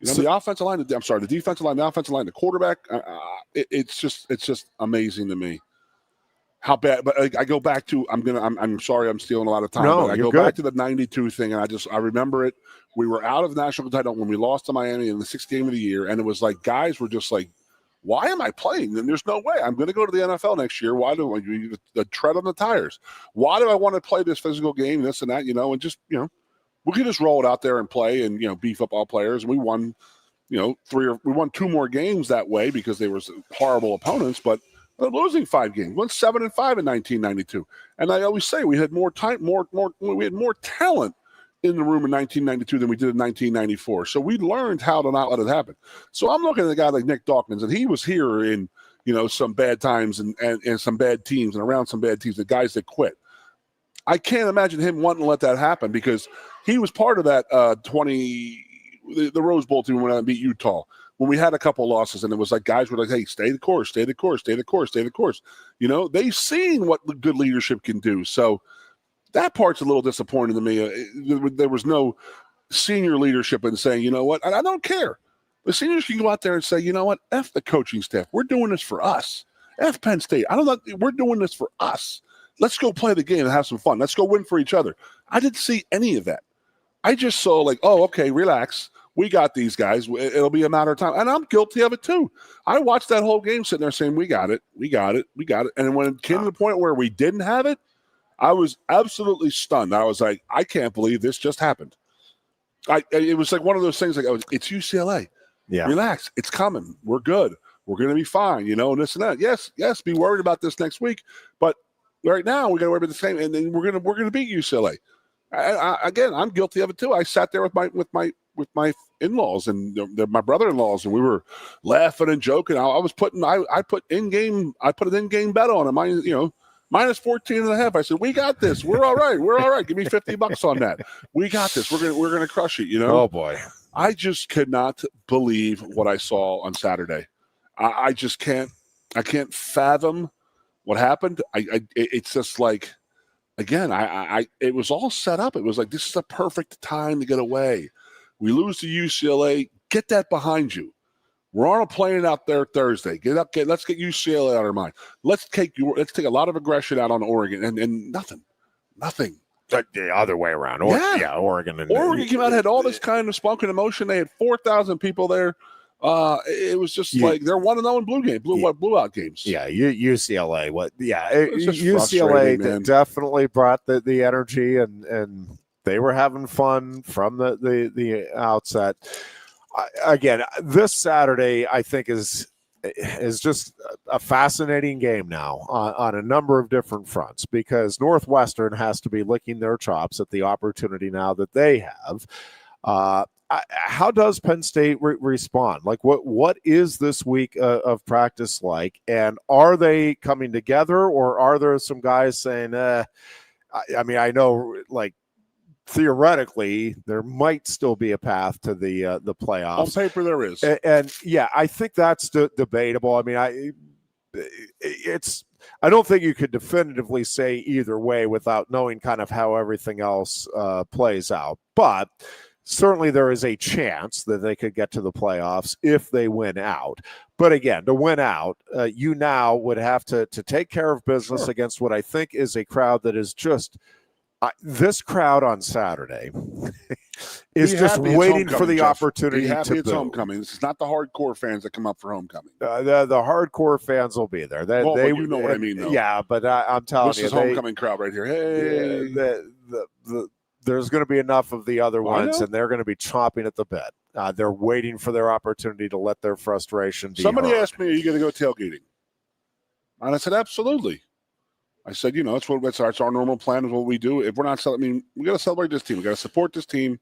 The offensive line, the defensive line, the offensive line, the quarterback. It's just amazing to me how bad. But I go back to I'm sorry I'm stealing a lot of time. No, but I go back to the 92 thing, and I remember it. We were out of the national title when we lost to Miami in the 6th game of the year, and it was like guys were just like, why am I playing? And there's no way. I'm going to go to the NFL next year. Why do I need the tread on the tires? Why do I want to play this physical game, this and that, and just, we could just roll it out there and play and, beef up all players. And we won, we won 2 more games that way because they were horrible opponents, but losing 5 games, won 7-5 in 1992. And I always say we had more time, we had more talent in the room in 1992 than we did in 1994. So we learned how to not let it happen. So I'm looking at a guy like Nick Dawkins, and he was here in, some bad times and some bad teams and around some bad teams, the guys that quit. I can't imagine him wanting to let that happen because he was part of that the Rose Bowl team when we went out and beat Utah. When we had a couple losses, and it was like guys were like, hey, stay the course, stay the course, stay the course, stay the course. They've seen what the good leadership can do. So that part's a little disappointing to me. There was no senior leadership in saying, you know what, and I don't care. The seniors can go out there and say, you know what, F the coaching staff. We're doing this for us. F Penn State. We're doing this for us. Let's go play the game and have some fun. Let's go win for each other. I didn't see any of that. I just saw like, oh, okay, relax. We got these guys. It'll be a matter of time. And I'm guilty of it too. I watched that whole game sitting there saying, we got it. And when it came to the point where we didn't have it, I was absolutely stunned. I was like, I can't believe this just happened. It was like one of those things like, it's UCLA. Yeah. Relax. It's coming. We're good. We're going to be fine, and this and that. Yes, be worried about this next week. But right now, we got to worry about the same, and then we're going to beat UCLA. Again, I'm guilty of it too. I sat there with my in-laws and my brother-in-laws, and we were laughing and joking. I put an in-game bet on it. Minus 14.5. I said, we got this. We're all right. We're all right. Give me $50 on that. We got this. We're gonna crush it. Oh boy. I just could not believe what I saw on Saturday. I just can't. I can't fathom what happened. It's just like, again, it was all set up. It was like, this is a perfect time to get away. We lose to UCLA. Get that behind you. We're on a plane out there Thursday. Let's get UCLA out of our mind. Let's take a lot of aggression out on Oregon and nothing. The other way around. Oregon came out, had all this kind of spunk and emotion. They had 4,000 people there. It was just like they're 1-0 in blowout games. Yeah, UCLA. UCLA definitely brought the energy, and they were having fun from the outset. Again, this Saturday, I think, is just a fascinating game now on a number of different fronts because Northwestern has to be licking their chops at the opportunity now that they have. How does Penn State respond? Like, what is this week of practice like? And are they coming together, or are there some guys saying, I know, like, theoretically, there might still be a path to the playoffs. On paper, there is, and I think that's debatable. I mean, I don't think you could definitively say either way without knowing kind of how everything else plays out. But certainly, there is a chance that they could get to the playoffs if they win out. But again, to win out, you now would have to take care of business against what I think is a crowd that is just. This crowd on Saturday is just waiting for the opportunity to it's homecoming. It's not the hardcore fans that come up for homecoming. The hardcore fans will be there. You know what I mean, though. Yeah, but I'm telling you, this is homecoming crowd right here. Hey, there's going to be enough of the other ones, and they're going to be chomping at the bit. They're waiting for their opportunity to let their frustration be Somebody heard. asked me, "Are you going to go tailgating?" And I said, "Absolutely." I said, it's our normal plan is what we do. If we're not celebrating, we got to celebrate this team. We got to support this team.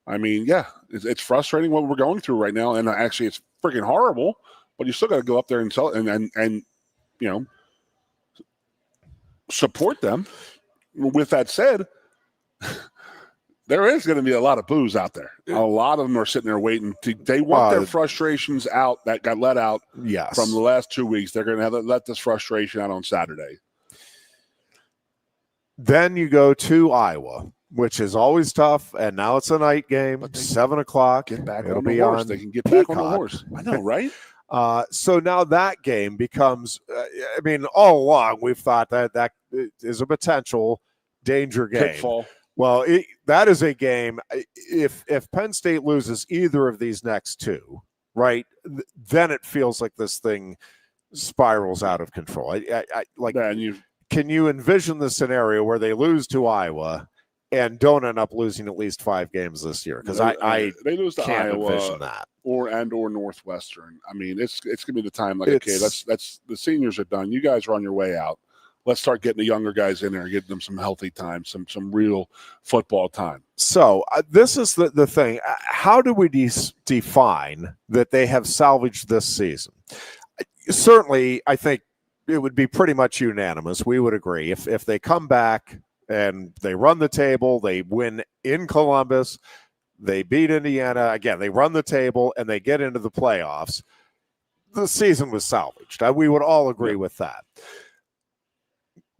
I mean, it's frustrating what we're going through right now, and actually, it's freaking horrible. But you still got to go up there and support them. With that said, there is going to be a lot of boos out there. A lot of them are sitting there waiting. They want their frustrations out that got let out from the last 2 weeks. They're going to have to let this frustration out on Saturday. Then you go to Iowa, which is always tough. And now it's a night game, 7 o'clock. Get back It'll on be the horse. on They can get back on the Peacock. horse. I know, right? So now that game becomes, all along we've thought that is a potential danger game. Pitfall. Well, that is a game. If Penn State loses either of these next two, right, then it feels like this thing spirals out of control. Can you envision the scenario where they lose to Iowa and don't end up losing at least 5 games this year? Because they lose to can't Iowa envision that. or Northwestern. I mean, it's gonna be the time. Okay, that's the seniors are done. You guys are on your way out. Let's start getting the younger guys in there, getting them some healthy time, some real football time. So this is the thing. How do we define that they have salvaged this season? Certainly, I think it would be pretty much unanimous. We would agree. If they come back and they run the table, they win in Columbus, they beat Indiana, again, they run the table and they get into the playoffs, the season was salvaged. We would all agree with that.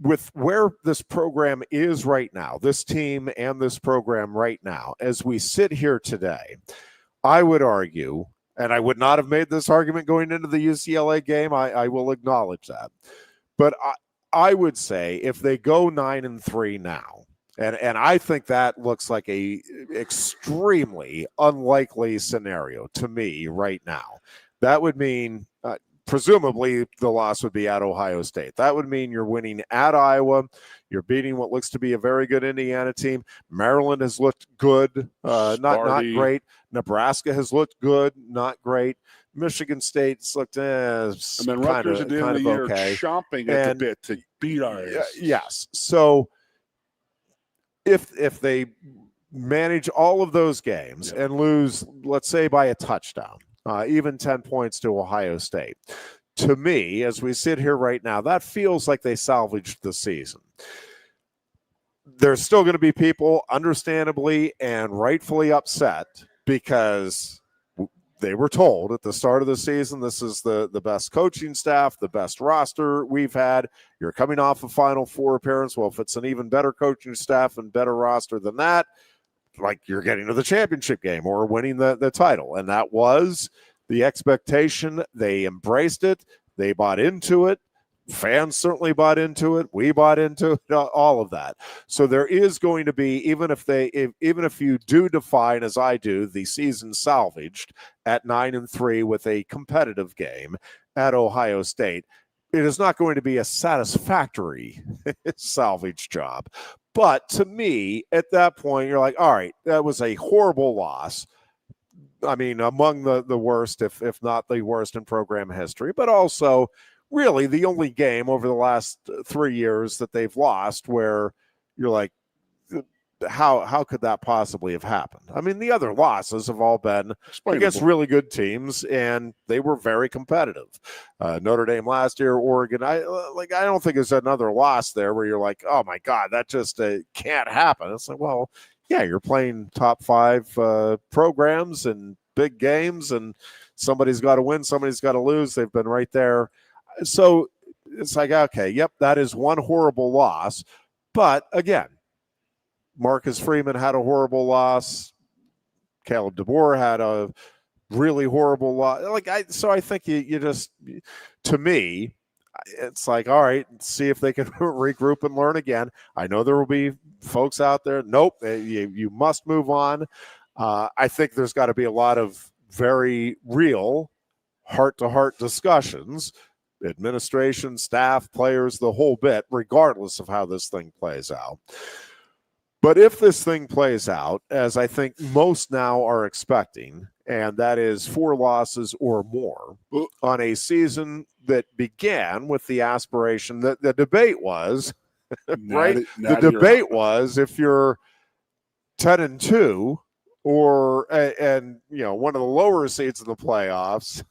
With where this program is right now, this team and this program right now, as we sit here today, I would argue, and I would not have made this argument going into the UCLA game, I will acknowledge that. But I would say if they go 9-3 now, and I think that looks like a extremely unlikely scenario to me right now. That would mean presumably the loss would be at Ohio State. That would mean you're winning at Iowa. You're beating what looks to be a very good Indiana team. Maryland has looked good, not great. Nebraska has looked good, not great. Michigan State's looked and then Rutgers at the end of the year okay. chomping at the bit to beat our ass. Yes. So if they manage all of those games and lose, let's say, by a touchdown, even 10 points to Ohio State, to me, as we sit here right now, that feels like they salvaged the season. There's still going to be people, understandably and rightfully, upset because they were told at the start of the season, this is the best coaching staff, the best roster we've had. You're coming off a Final Four appearance. Well, if it's an even better coaching staff and better roster than that, like you're getting to the championship game or winning the title. And that was the expectation. They embraced it. They bought into it. Fans certainly bought into it. We bought into it, all of that. So there is going to be, even if you do define, as I do, the season salvaged at 9-3 with a competitive game at Ohio State, it is not going to be a satisfactory salvage job. But to me, at that point, you're like, all right, that was a horrible loss. I mean, among the worst, if not the worst in program history, but also really the only game over the last 3 years that they've lost where you're like, how could that possibly have happened? I mean, the other losses have all been against really good teams, and they were very competitive. Notre Dame last year, Oregon. I don't think there's another loss there where you're like, oh my God, that just can't happen. It's like, well, yeah, you're playing top 5 programs and big games, and somebody's got to win, somebody's got to lose. They've been right there. So it's like, okay, yep, that is one horrible loss. But again, Marcus Freeman had a horrible loss. Caleb DeBoer had a really horrible loss. So I think you just, to me, it's like, all right, see if they can regroup and learn again. I know there will be folks out there. Nope, you must move on. I think there's got to be a lot of very real heart-to-heart discussions, administration, staff, players, the whole bit, regardless of how this thing plays out. But if this thing plays out, as I think most now are expecting, and that is 4 losses or more on a season that began with the aspiration that the debate was, right? The debate was if you're 10-2 or one of the lower seeds in the playoffs,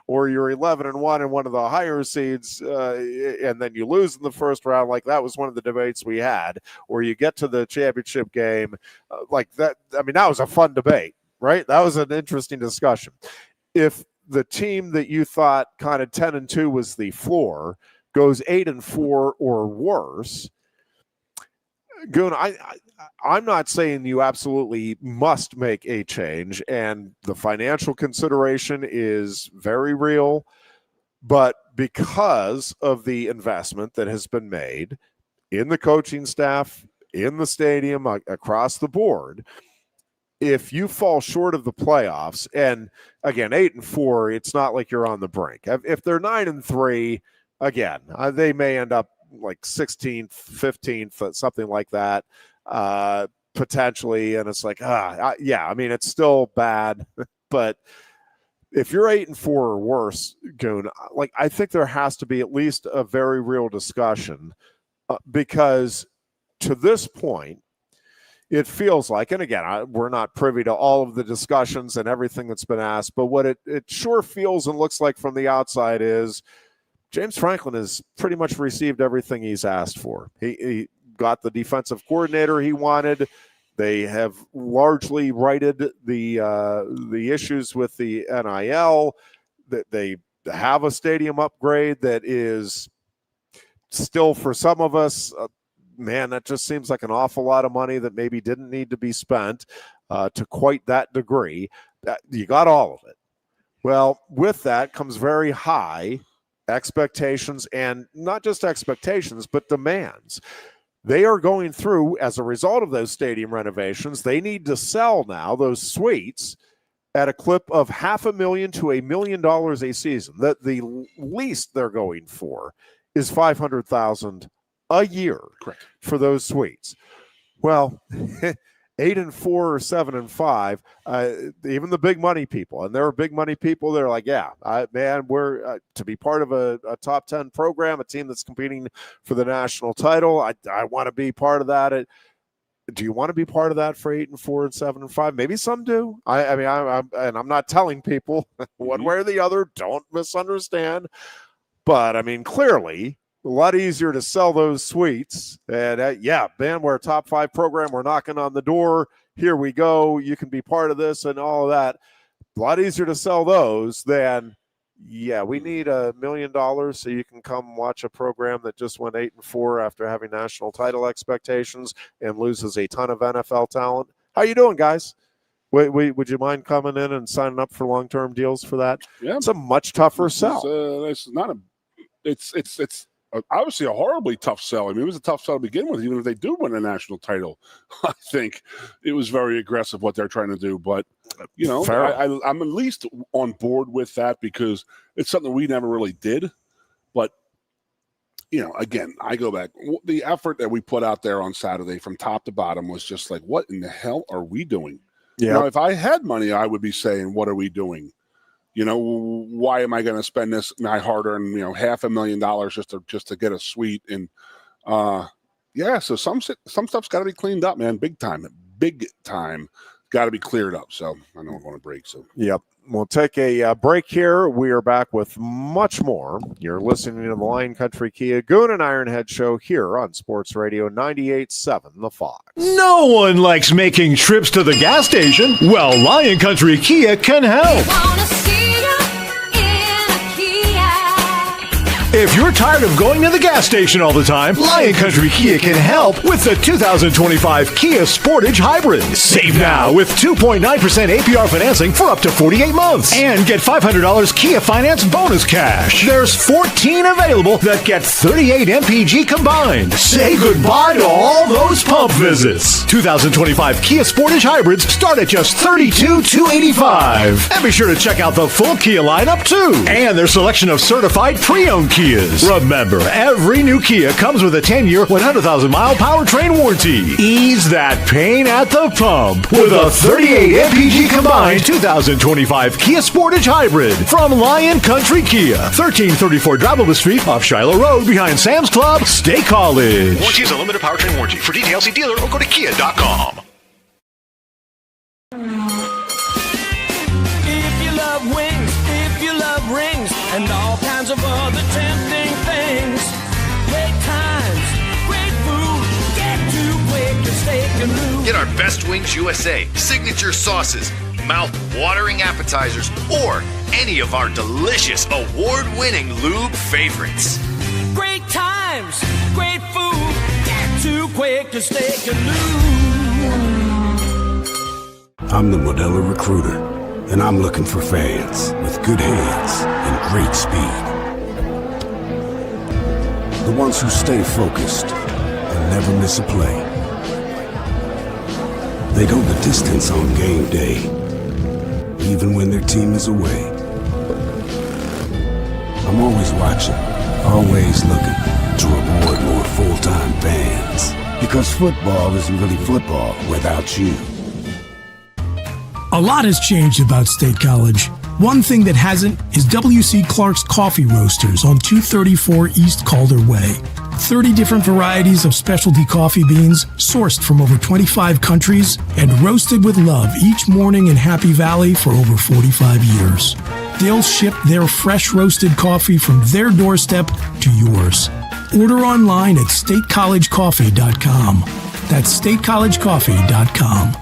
or you're 11-1 and one of the higher seeds, and then you lose in the first round, like that was one of the debates we had, or you get to the championship game, like that. I mean, that was a fun debate, right? That was an interesting discussion. If the team that you thought kind of 10-2 was the floor goes 8-4 or worse, Goon, I'm not saying you absolutely must make a change, and the financial consideration is very real, but because of the investment that has been made in the coaching staff, in the stadium, across the board, if you fall short of the playoffs, and again, 8-4, it's not like you're on the brink. If they're 9-3, again, they may end up like 16th, 15th, something like that, potentially. And it's like, yeah, I mean, it's still bad, but if you're 8-4 or worse, Goon, like, I think there has to be at least a very real discussion, because to this point, it feels like, and again, we're not privy to all of the discussions and everything that's been asked, but what it sure feels and looks like from the outside is James Franklin has pretty much received everything he's asked for. He got the defensive coordinator he wanted. They have largely righted the issues with the NIL. That they have a stadium upgrade that is still, for some of us, man, that just seems like an awful lot of money that maybe didn't need to be spent to quite that degree. You got all of it. Well, with that comes very high expectations, and not just expectations, but demands. They are going through, as a result of those stadium renovations, they need to sell now those suites at a clip of $500,000 to $1 million a season. The least they're going for is $500,000 a year. Correct. For those suites. Well, 8-4 or 7-5, even the big money people, and there are big money people, they're like, yeah, man, we're to be part of a top 10 program, a team that's competing for the national title. I want to be part of that. Do you want to be part of that for 8-4 and 7-5? Maybe some do. I mean, I'm not telling people one way or the other. Don't misunderstand. But I mean, clearly, a lot easier to sell those suites. And yeah, man, we're a top 5 program. We're knocking on the door. Here we go. You can be part of this and all of that. A lot easier to sell those than, yeah, we need $1 million so you can come watch a program that just went 8-4 after having national title expectations and loses a ton of NFL talent. How you doing, guys? Would you mind coming in and signing up for long-term deals for that? Yeah. It's a much tougher sell. It's not a – it's obviously a horribly tough sell. I mean, it was a tough sell to begin with, even if they do win a national title. I think it was very aggressive what they're trying to do. But, you know, I'm at least on board with that because it's something we never really did. But, you know, again, I go back. The effort that we put out there on Saturday from top to bottom was just like, what in the hell are we doing? Yeah. You know, if I had money, I would be saying, what are we doing? You know, why am I going to spend my hard-earned, $500,000 just to get a suite? And yeah, so some stuff's got to be cleaned up, man, big time, got to be cleared up. So I know we're going to break. So yep, we'll take a break here. We are back with much more. You're listening to the Lion Country Kia Goon and Ironhead show here on Sports Radio 98.7 The Fox. No one likes making trips to the gas station. Well, Lion Country Kia can help. If you're tired of going to the gas station all the time, Lion Country Kia can help with the 2025 Kia Sportage Hybrid. Save now with 2.9% APR financing for up to 48 months. And get $500 Kia Finance bonus cash. There's 14 available that get 38 MPG combined. Say goodbye to all those pump visits. 2025 Kia Sportage Hybrids start at just $32,285. And be sure to check out the full Kia lineup too. And their selection of certified pre-owned Kias. Remember, every new Kia comes with a 10-year, 100,000-mile powertrain warranty. Ease that pain at the pump with a 38 MPG combined 2025 Kia Sportage Hybrid from Lion Country Kia, 1334 Drivable Street off Shiloh Road behind Sam's Club, State College. Warranty is a limited powertrain warranty. For details, see dealer or go to kia.com. If you love wings, if you love rings, and all kinds of other tempting things. Great times, great food. Get to Quaker Steak Lube. Get our Best Wings USA, signature sauces, mouth-watering appetizers, or any of our delicious award-winning lube favorites. Great times, great food. Get to Quaker Steak Lube. I'm the Modelo Recruiter, and I'm looking for fans with good hands and great speed. The ones who stay focused and never miss a play. They go the distance on game day, even when their team is away. I'm always watching, always looking to reward more full-time fans. Because football isn't really football without you. A lot has changed about State College. One thing that hasn't is W.C. Clark's Coffee Roasters on 234 East Calder Way. 30 different varieties of specialty coffee beans sourced from over 25 countries and roasted with love each morning in Happy Valley for over 45 years. They'll ship their fresh roasted coffee from their doorstep to yours. Order online at statecollegecoffee.com. That's statecollegecoffee.com.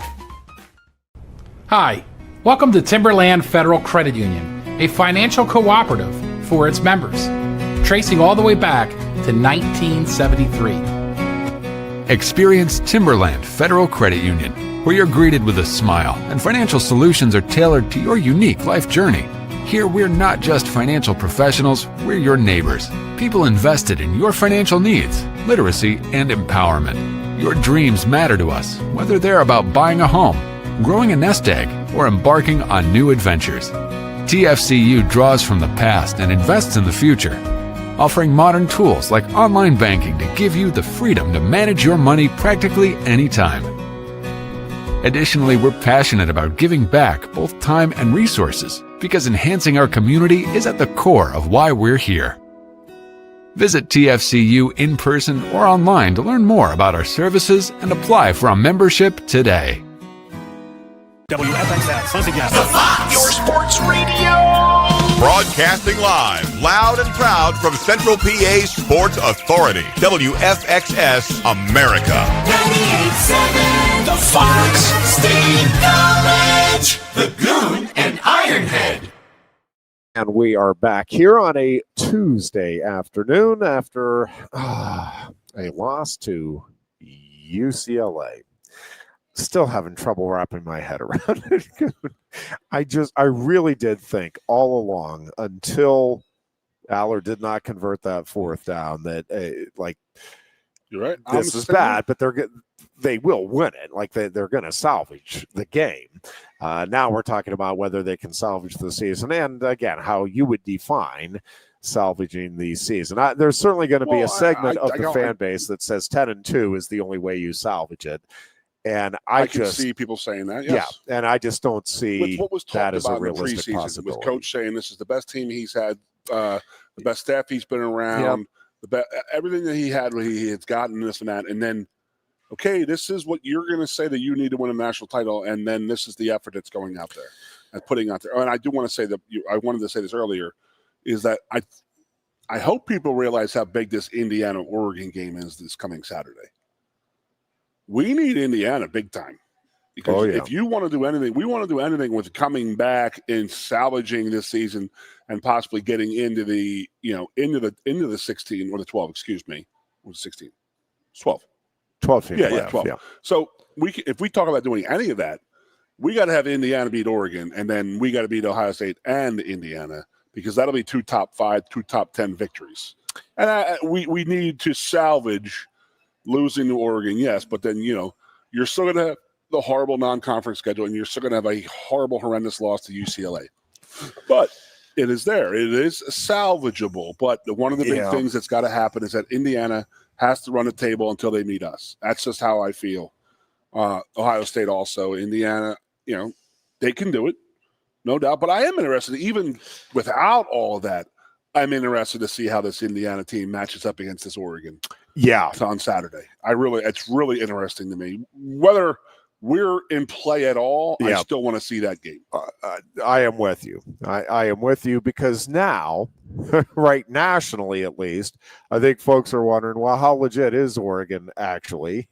Hi, welcome to Timberland Federal Credit Union, a financial cooperative for its members, tracing all the way back to 1973. Experience Timberland Federal Credit Union, where you're greeted with a smile and financial solutions are tailored to your unique life journey. Here, we're not just financial professionals, we're your neighbors. People invested in your financial needs, literacy, and empowerment. Your dreams matter to us, whether they're about buying a home, growing a nest egg, or embarking on new adventures. TFCU draws from the past and invests in the future, offering modern tools like online banking to give you the freedom to manage your money practically anytime. Additionally, we're passionate about giving back both time and resources because enhancing our community is at the core of why we're here. Visit TFCU in person or online to learn more about our services and apply for a membership today. WFXS, Your sports radio. Broadcasting live, loud and proud from Central PA's Sports Authority. WFXS America. 98.7 The Fox State College. The Goon and Ironhead. And we are back here on a Tuesday afternoon after a loss to UCLA. Still having trouble wrapping my head around it. I really did think all along until Aller did not convert that fourth down that You're right. This is bad, but they will win it. Like they're going to salvage the game. Now we're talking about whether they can salvage the season, and again, how you would define salvaging the season. There's certainly going to be a segment of the fan base that says 10-2 is the only way you salvage it. And I can just see people saying that. Yes. Yeah, and I just don't see what was that as a about realistic in the possibility. With coach saying this is the best team he's had, the best staff he's been around, everything that he had, he has gotten this and that, and then, okay, this is what you're going to say that you need to win a national title, and then this is the effort that's going out there and putting out there. And I do want to say that I wanted to say this earlier, is that I hope people realize how big this Indiana-Oregon game is this coming Saturday. We need Indiana big time. Because if you want to do anything, we want to do anything with coming back and salvaging this season and possibly getting into the 16 or the 12, excuse me. Or the 16. It's 12. 12. Yeah, 12. Yeah. So if we talk about doing any of that, we got to have Indiana beat Oregon, and then we got to beat Ohio State and Indiana, because that'll be 2 top 5, 2 top 10 victories. And we need to salvage losing to Oregon, yes, but then, you're still going to have the horrible non-conference schedule, and you're still going to have a horrible, horrendous loss to UCLA. But it is there. It is salvageable. But one of the big things that's got to happen is that Indiana has to run the table until they meet us. That's just how I feel. Ohio State also. Indiana, they can do it, no doubt. But I am interested, even without all of that, I'm interested to see how this Indiana team matches up against this Oregon. Yeah, on Saturday. It's really interesting to me. Whether we're in play at all, I still want to see that game. I am with you. I am with you because now, right, nationally at least, I think folks are wondering, well, how legit is Oregon actually?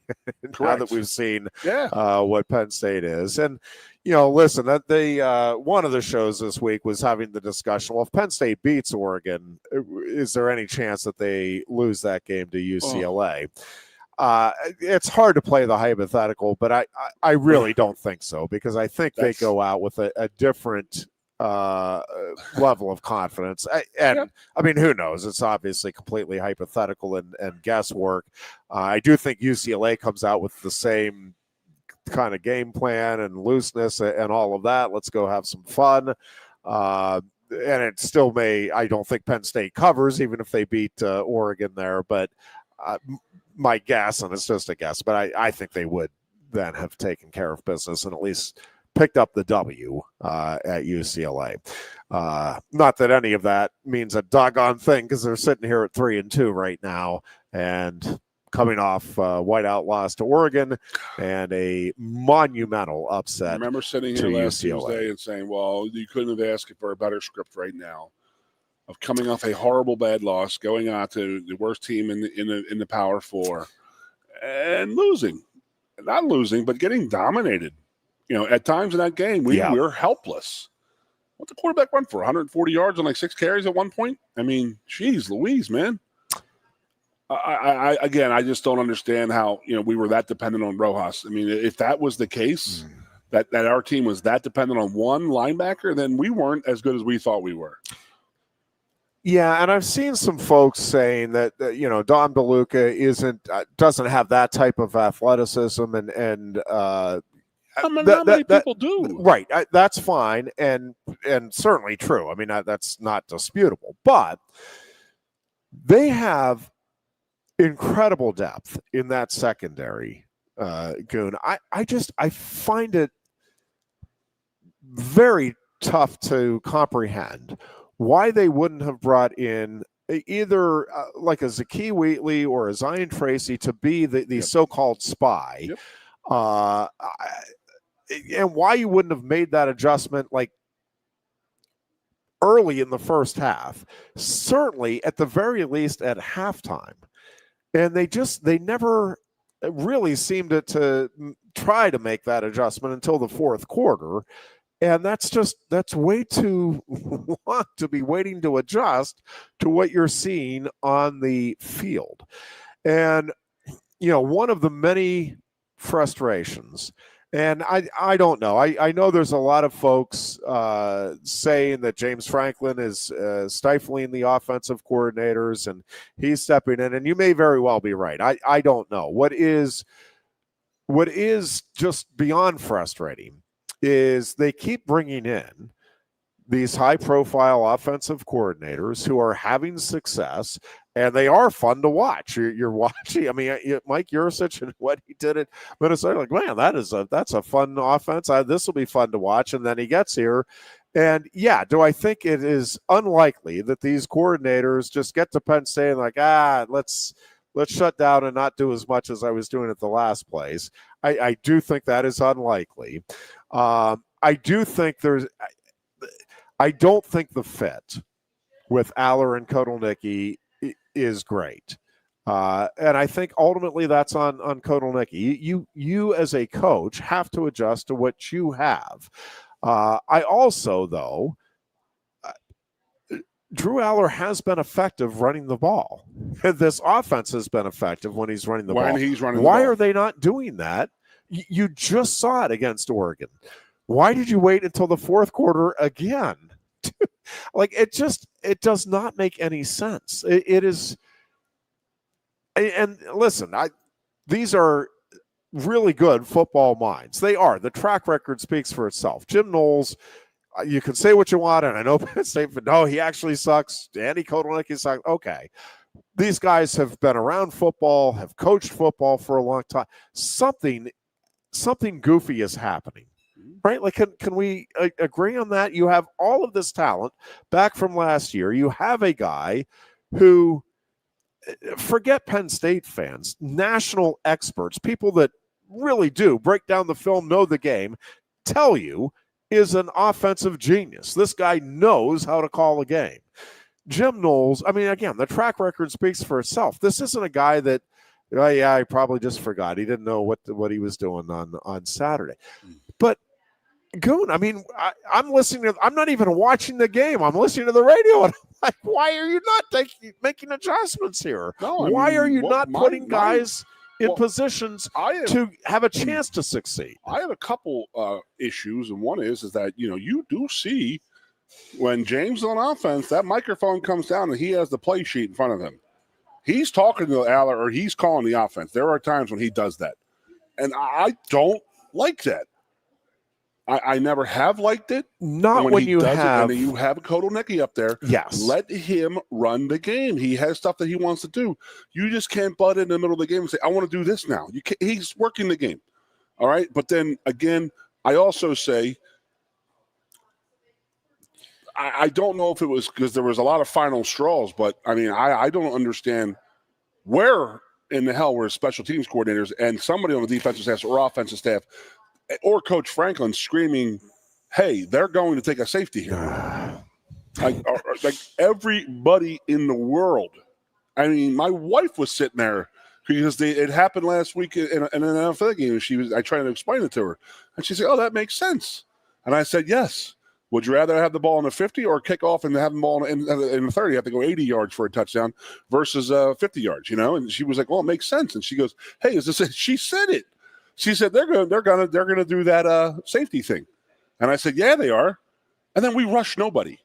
Now that we've seen what Penn State is. And, listen, that one of the shows this week was having the discussion, well, if Penn State beats Oregon, is there any chance that they lose that game to UCLA? It's hard to play the hypothetical, but I really don't think so, because I think they go out with a different level of confidence. I mean, who knows? It's obviously completely hypothetical and guesswork. I do think UCLA comes out with the same kind of game plan and looseness and all of that. Let's go have some fun. And it still may, I don't think Penn State covers, even if they beat Oregon there, but my guess, and it's just a guess, but I think they would then have taken care of business and at least picked up the W at UCLA. Not that any of that means a doggone thing, because they're sitting here at 3-2 right now, and coming off whiteout loss to Oregon and a monumental upset. I remember sitting here last Tuesday and saying, well, you couldn't have asked for a better script right now of coming off a horrible bad loss, going out to the worst team in the Power Four, and losing. Not losing, but getting dominated. At times in that game, we were helpless. What's the quarterback run for? 140 yards on like 6 carries at one point? I mean, geez Louise, man. I just don't understand how, we were that dependent on Rojas. I mean, if that was the case, that our team was that dependent on one linebacker, then we weren't as good as we thought we were. Yeah, and I've seen some folks saying that Don DeLuca doesn't have that type of athleticism, and not many people do. Right, that's fine, and certainly true. I mean, that's not disputable, but they have incredible depth in that secondary. Goon, I find it very tough to comprehend why they wouldn't have brought in either like a Zakee Wheatley or a Zion Tracy to be the so-called spy. Yep. And why you wouldn't have made that adjustment like early in the first half, certainly at the very least at halftime. And they never really seemed to try to make that adjustment until the fourth quarter. And that's way too long to be waiting to adjust to what you're seeing on the field. And, one of the many frustrations, and I don't know, I know there's a lot of folks saying that James Franklin is stifling the offensive coordinators and he's stepping in, and you may very well be right. I don't know. What is just beyond frustrating is they keep bringing in these high-profile offensive coordinators who are having success, and they are fun to watch. You're watching. I mean, Mike Yursich and what he did at Minnesota, like, man, that's a fun offense. This will be fun to watch. And then he gets here, and do I think it is unlikely that these coordinators just get to Penn State and like, let's shut down and not do as much as I was doing at the last place? I do think that is unlikely. I do think I don't think the fit with Aller and Kotelnicki is great. And I think ultimately that's on Kotelnicki. You as a coach have to adjust to what you have. I also, though, Drew Aller has been effective running the ball. This offense has been effective when he's running the ball. Why are they not doing that? You just saw it against Oregon. Why did you wait until the fourth quarter again? It does not make any sense. It is. And listen, these are really good football minds. They are. The track record speaks for itself. Jim Knowles, you can say what you want, and I know Penn State, but no, he actually sucks. Andy Kotelnicki sucks. Okay. These guys have been around football, have coached football for a long time. Something goofy is happening. Right? Like, can we agree on that? You have all of this talent back from last year. You have a guy who, forget Penn State fans, national experts, people that really do break down the film, know the game, tell you is an offensive genius. This guy knows how to call a game. Jim Knowles, I mean, again, the track record speaks for itself. This isn't a guy that, I probably just forgot. He didn't know what he was doing on Saturday. But Goon, I mean, I'm listening to, I'm not even watching the game. I'm listening to the radio, and I'm like, why are you not making adjustments here? Why are you not putting guys in positions to have a chance to succeed. I have a couple issues, and one is that you do see when James is on offense, that microphone comes down and he has the play sheet in front of him. He's talking to Aller, or he's calling the offense. There are times when he does that, and I don't like that. I never have liked it. Not when you have it, and you have Kotelnicki up there. Yes, let him run the game. He has stuff that he wants to do. You just can't butt in the middle of the game and say, "I want to do this now." He's working the game, all right. But then again, I also say, I don't know if it was because there was a lot of final straws, but I mean, I don't understand where in the hell were special teams coordinators and somebody on the defensive staff or offensive staff or Coach Franklin screaming, "Hey, they're going to take a safety here." like everybody in the world. I mean, my wife was sitting there because it happened last week in an NFL game. I tried to explain it to her, and she said, "Oh, that makes sense." And I said, "Yes. Would you rather have the ball in the 50 or kick off and have the ball in the 30? You have to go 80 yards for a touchdown versus 50 yards, And she was like, "Well, it makes sense." And she goes, "Hey, is this it?" She said it. She said they're gonna do that safety thing, and I said, "Yeah, they are." And then we rushed nobody.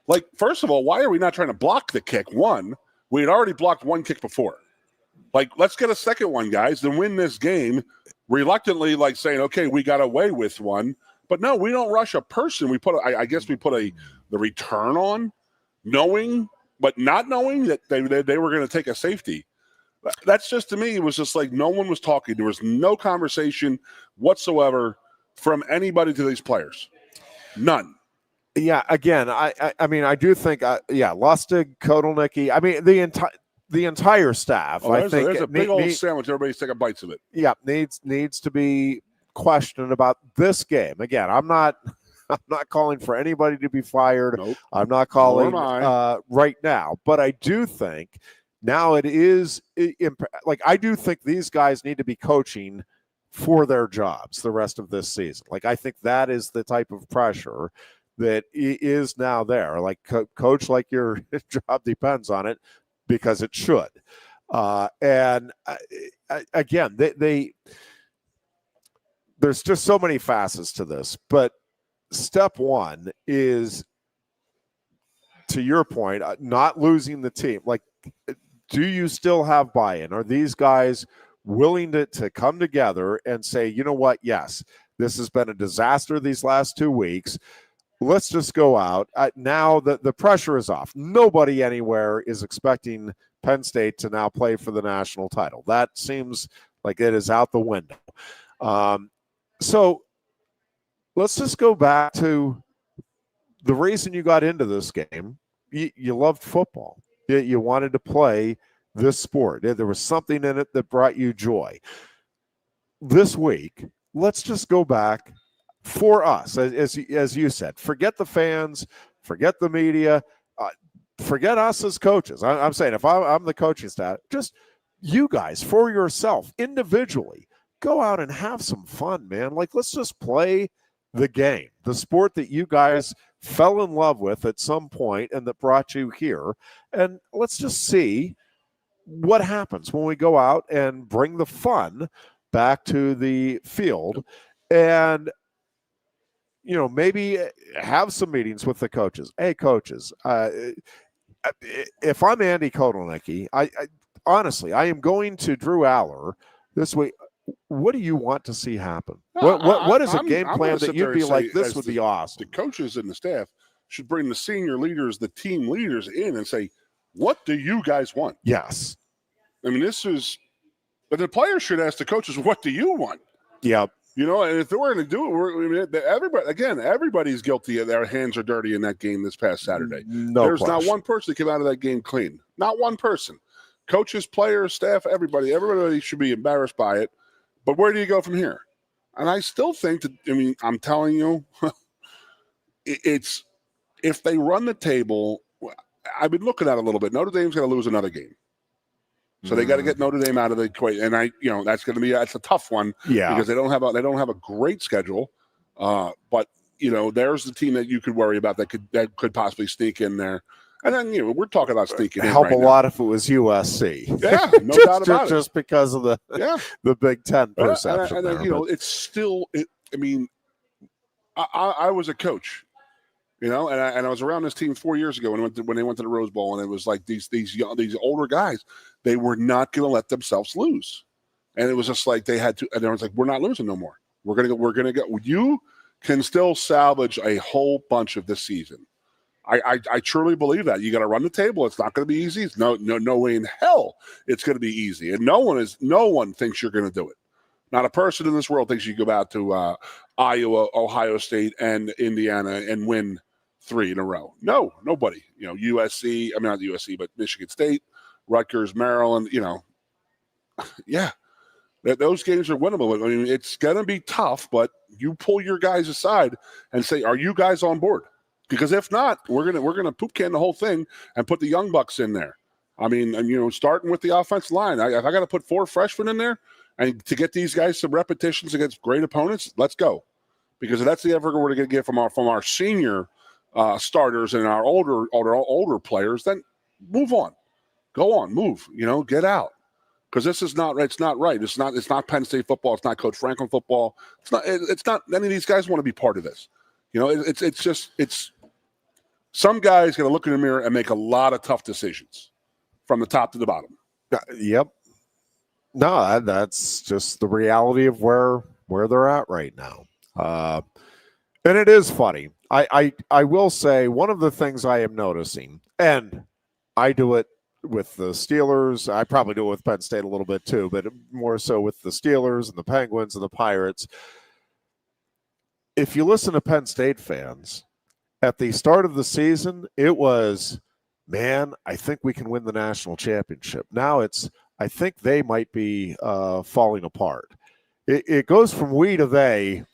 Like, first of all, why are we not trying to block the kick? One, we had already blocked one kick before. Like, let's get a second one, guys, and win this game. Reluctantly, like saying, "Okay, we got away with one," but no, we don't rush a person. We I guess we put the return on, knowing but not knowing that they were going to take a safety. That's just, to me, it was just like no one was talking. There was no conversation whatsoever from anybody to these players. None. Yeah, again, I mean, I do think, Lustig, Kotelnicki, I mean, the entire staff. I think there's a big old sandwich. Everybody's taking bites of it. Yeah, needs to be questioned about this game. Again, I'm not calling for anybody to be fired. Nope. I'm not calling right now, but I do think now it is like I do think these guys need to be coaching for their jobs the rest of this season. Like, I think that is the type of pressure that is now there. Like, coach, like your job depends on it, because it should. And again, there's just so many facets to this. But step one is, to your point, not losing the team. Like, do you still have buy-in? Are these guys willing to come together and say, you know what, yes, this has been a disaster these last 2 weeks. Let's just go out. Now the pressure is off. Nobody anywhere is expecting Penn State to now play for the national title. That seems like it is out the window. So let's just go back to the reason you got into this game. You loved football. You wanted to play this sport. There was something in it that brought you joy. This week, let's just go back for us, as you said. Forget the fans, forget the media, forget us as coaches. I'm saying, if I'm the coaching staff, just you guys, for yourself, individually, go out and have some fun, man. Like, let's just play the game, the sport that you guys fell in love with at some point and that brought you here. And let's just see what happens when we go out and bring the fun back to the field. And, maybe have some meetings with the coaches. Hey, coaches, if I'm Andy Kotelnicki, I honestly, I am going to Drew Aller this week. What do you want to see happen? What is a game plan that you'd be like, this would be awesome? The coaches and the staff should bring the senior leaders, the team leaders in and say, what do you guys want? Yes. I mean, but the players should ask the coaches, what do you want? Yep. And if they were going to do it, everybody's guilty. Their hands are dirty in that game this past Saturday. There's not one person that came out of that game clean. Not one person. Coaches, players, staff, everybody should be embarrassed by it. But where do you go from here? And I still think that, I'm telling you, it's if they run the table, I've been looking at it a little bit. Notre Dame's going to lose another game. So they got to get Notre Dame out of the equation, and that's going to be a tough one, because they don't have a great schedule, but there's the team that you could worry about that could possibly sneak in there, And then, we're talking about sneaking in help right a now. lot if it was USC. Yeah, no doubt about it. Just because of the Big Ten perception. And then, it's still. I was a coach, and I was around this team 4 years ago when they went to the Rose Bowl, and it was like these older guys, they were not going to let themselves lose, and it was just like they had to. And everyone's like, "We're not losing no more. We're gonna go. You can still salvage a whole bunch of this season." I truly believe that. You got to run the table. It's not going to be easy. It's no way in hell it's going to be easy. And no one thinks you're going to do it. Not a person in this world thinks you go out to Iowa, Ohio State, and Indiana and win 3 in a row. No, nobody. USC. I mean, not USC, but Michigan State, Rutgers, Maryland. Yeah, those games are winnable. I mean, it's going to be tough, but you pull your guys aside and say, "Are you guys on board?" Because if not, we're gonna poop can the whole thing and put the young bucks in there. I mean, and starting with the offensive line, if I got to put 4 freshmen in there and to get these guys some repetitions against great opponents, let's go. Because if that's the effort we're going to get from our senior starters and our older players, then move on, go on, move. Get out. Because this is not. It's not right. It's not Penn State football. It's not Coach Franklin football. It's not. Any of these guys want to be part of this. It's some guys got to look in the mirror and make a lot of tough decisions from the top to the bottom. Yep. No, that's just the reality of where they're at right now. And it is funny. I will say one of the things I am noticing, and I do it with the Steelers. I probably do it with Penn State a little bit too, but more so with the Steelers and the Penguins and the Pirates. If you listen to Penn State fans, at the start of the season, it was, man, I think we can win the national championship. Now it's, I think they might be falling apart. It goes from we to they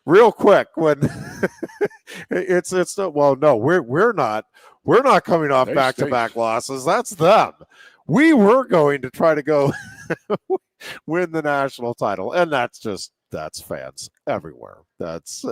real quick when it's well, no, we're not coming off back-to-back losses. That's them. We were going to try to go win the national title, and that's fans everywhere. That's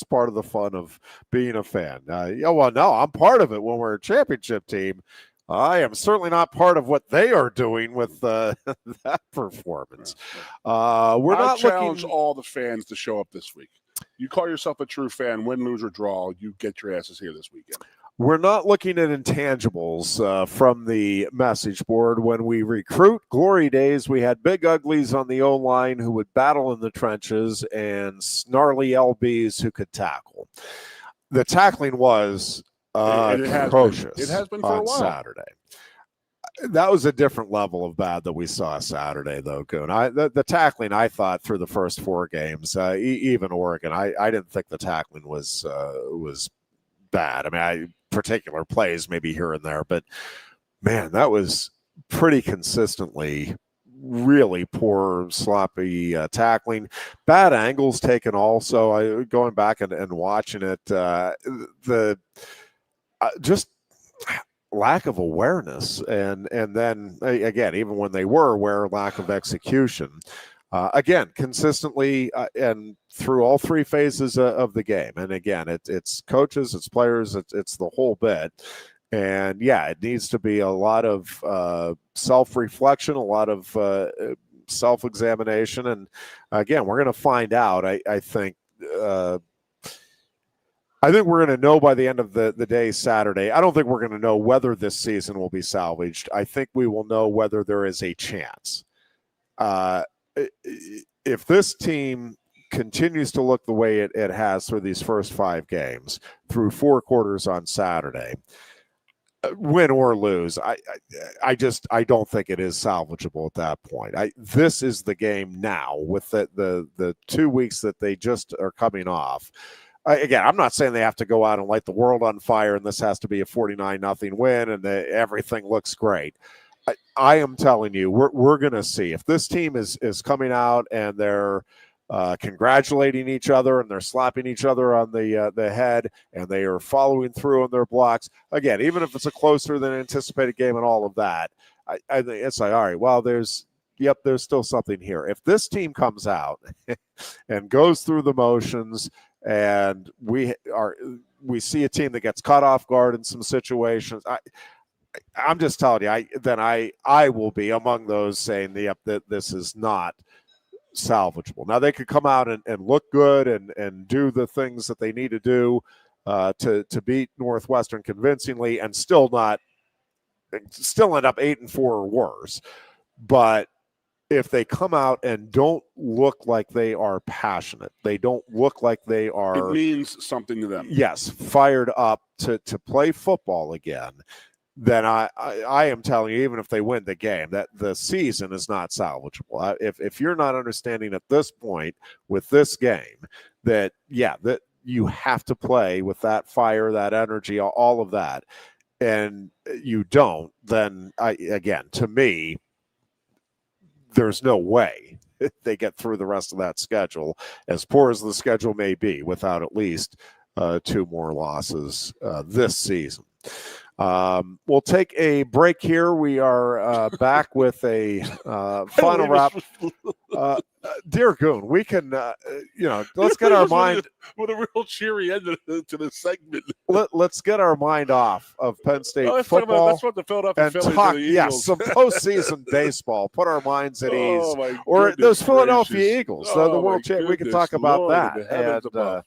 part of the fun of being a fan. Well, no, I'm part of it when we're a championship team. I am certainly not part of what they are doing with that performance. I challenge all the fans to show up this week. You call yourself a true fan, win, lose, or draw, you get your asses here this weekend. We're not looking at intangibles from the message board. When we recruit glory days, we had big uglies on the O-line who would battle in the trenches and snarly LBs who could tackle. The tackling was atrocious. It has been for a while. Saturday. That was a different level of bad that we saw Saturday, though, Goon. The tackling, I thought, through the first 4 games, even Oregon, I didn't think the tackling was bad. I mean, particular plays maybe here and there, but man, that was pretty consistently really poor, sloppy tackling. Bad angles taken also. Going back and watching it, just lack of awareness, and then again, even when they were aware, lack of execution. Again, consistently and through all 3 phases of the game. And again, it's coaches, it's players, it's the whole bit. And yeah, it needs to be a lot of self-reflection, a lot of self-examination. And again, we're going to find out. I think we're going to know by the end of the day Saturday. I don't think we're going to know whether this season will be salvaged. I think we will know whether there is a chance. If this team continues to look the way it has through these first 5 games, through 4 quarters on Saturday, win or lose, I don't think it is salvageable at that point. This is the game now with the 2 weeks that they just are coming off. Again, I'm not saying they have to go out and light the world on fire and this has to be a 49-0 win and everything looks great. I am telling you, we're going to see if this team is coming out and they're congratulating each other and they're slapping each other on the head and they are following through on their blocks. Again, even if it's a closer than anticipated game and all of that, I think it's like, all right, well, there's still something here. If this team comes out and goes through the motions and we we see a team that gets caught off guard in some situations, I'm just telling you, I will be among those saying that this is not salvageable. Now they could come out and look good and do the things that they need to do to beat Northwestern convincingly and still end up 8-4 or worse. But if they come out and don't look like they are passionate, they don't look like they are, it means something to them. Yes, fired up to play football again, then I am telling you, even if they win the game, that the season is not salvageable. If you're not understanding at this point with this game that you have to play with that fire, that energy, all of that, and you don't, then to me, there's no way they get through the rest of that schedule, as poor as the schedule may be, without at least 2 more losses this season. We'll take a break here. We are back with a final wrap. Dear Goon, we can, let's get our mind with a real cheery end to the segment. Let's get our mind off of Penn State football. That's what the Philadelphia Phillies talk, and the Eagles. some postseason baseball. Put our minds at ease. Or those Philadelphia gracious. Eagles, the world champion. We can talk about Lord, that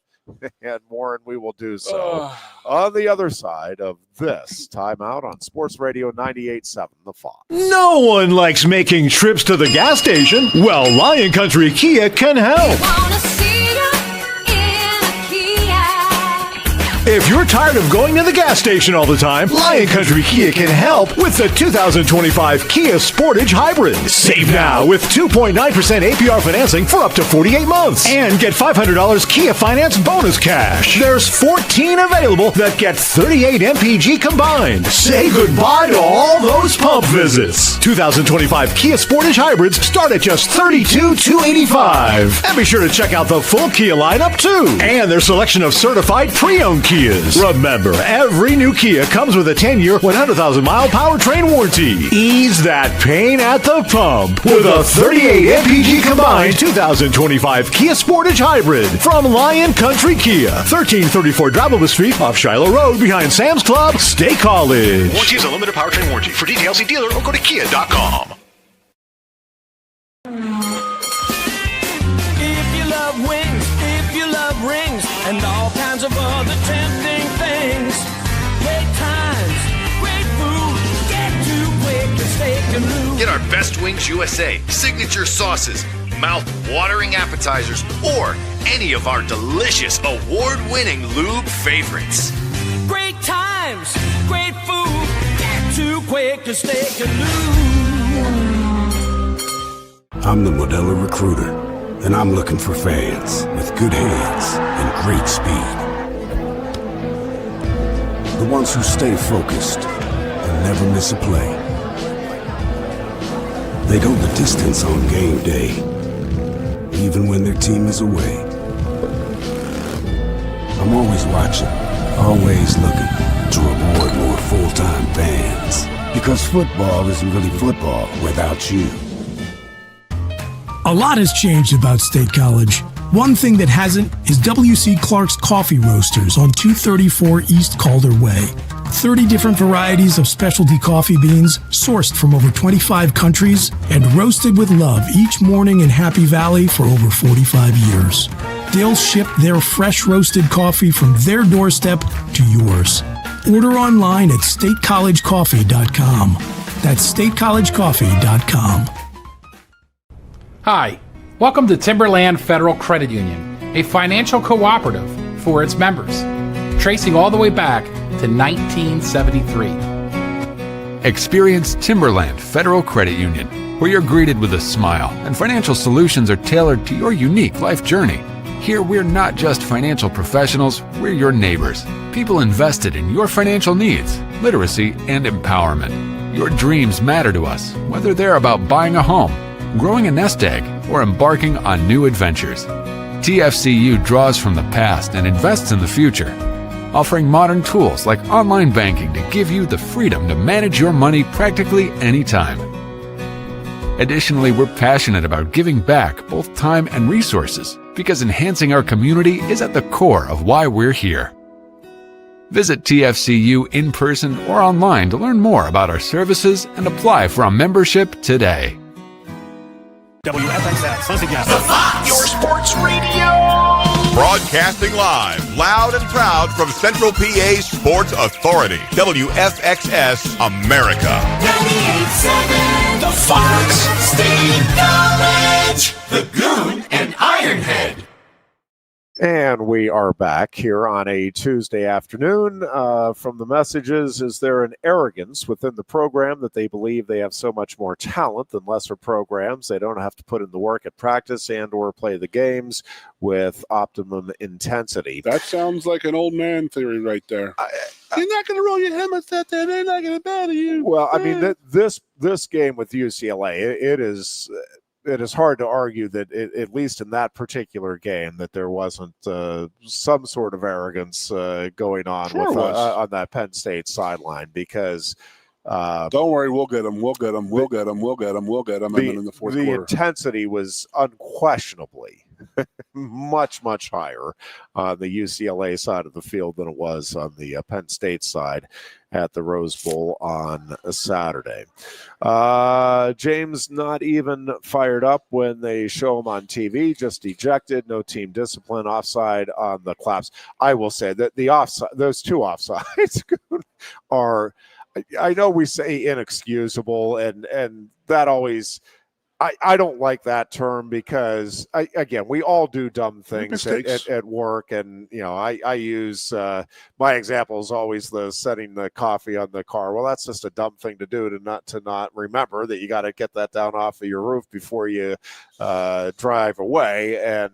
and more, and we will do so on the other side of this timeout on Sports Radio 98.7 The Fox. No one likes making trips to the gas station. Well, Lion Country Kia can help. If you're tired of going to the gas station all the time, Lion Country Kia can help with the 2025 Kia Sportage Hybrid. Save now with 2.9% APR financing for up to 48 months. And get $500 Kia Finance bonus cash. There's 14 available that get 38 MPG combined. Say goodbye to all those pump visits. 2025 Kia Sportage Hybrids start at just $32,285. And be sure to check out the full Kia lineup too. And their selection of certified pre-owned Kias. Remember, every new Kia comes with a 10-year, 100,000-mile powertrain warranty. Ease that pain at the pump with a 38 MPG combined 2025 Kia Sportage Hybrid from Lion Country Kia, 1334 Drivable Street off Shiloh Road behind Sam's Club, State College. Warranty is a limited powertrain warranty. For details, see dealer or go to kia.com. If you love wings, if you love rings, and all kinds of other tempting things, great times, great food, get to Quaker Steak Lube. Get our Best Wings USA, signature sauces, mouth-watering appetizers, or any of our delicious award-winning lube favorites. Great times, great food, get to Quaker Steak Lube. I'm the Modelo Recruiter, and I'm looking for fans with good hands and great speed. The ones who stay focused and never miss a play. They go the distance on game day, even when their team is away. I'm always watching, always looking to reward more full-time fans. Because football isn't really football without you. A lot has changed about State College. One thing that hasn't is W.C. Clark's Coffee Roasters on 234 East Calder Way. 30 different varieties of specialty coffee beans sourced from over 25 countries and roasted with love each morning in Happy Valley for over 45 years. They'll ship their fresh roasted coffee from their doorstep to yours. Order online at statecollegecoffee.com. That's statecollegecoffee.com. Hi, welcome to Timberland Federal Credit Union, a financial cooperative for its members, tracing all the way back to 1973. Experience Timberland Federal Credit Union, where you're greeted with a smile and financial solutions are tailored to your unique life journey. Here, we're not just financial professionals, we're your neighbors, people invested in your financial needs, literacy, and empowerment. Your dreams matter to us, whether they're about buying a home, growing a nest egg, or embarking on new adventures. TFCU draws from the past and invests in the future, offering modern tools like online banking to give you the freedom to manage your money practically anytime. Additionally, we're passionate about giving back both time and resources because enhancing our community is at the core of why we're here. Visit TFCU in person or online to learn more about our services and apply for a membership today. WFXX, once again. Your sports radio. Broadcasting live, loud and proud from Central PA Sports Authority, WFXS America. 98.7 The Fox State College. The Goon and Ironhead. And we are back here on a Tuesday afternoon. From the messages, is there an arrogance within the program that they believe they have so much more talent than lesser programs? They don't have to put in the work at practice and or play the games with optimum intensity. That sounds like an old man theory right there. You're not going to roll your helmets out there. They're not going to battle you. Well, I mean, this game with UCLA, it is hard to argue that at least in that particular game that there wasn't some sort of arrogance going on on that Penn State sideline, because don't worry, we'll get them. And then in the fourth quarter, the intensity was unquestionably much, much higher on the UCLA side of the field than it was on the Penn State side at the Rose Bowl on a Saturday. James not even fired up when they show him on TV, just ejected, no team discipline, offside on the claps. I will say that the offside, those two offsides are, I know we say inexcusable, and that always, I don't like that term, because again, we all do dumb things at work, and I use my example is always the setting the coffee on the car. Well, that's just a dumb thing to do, to not remember that you got to get that down off of your roof before you drive away. And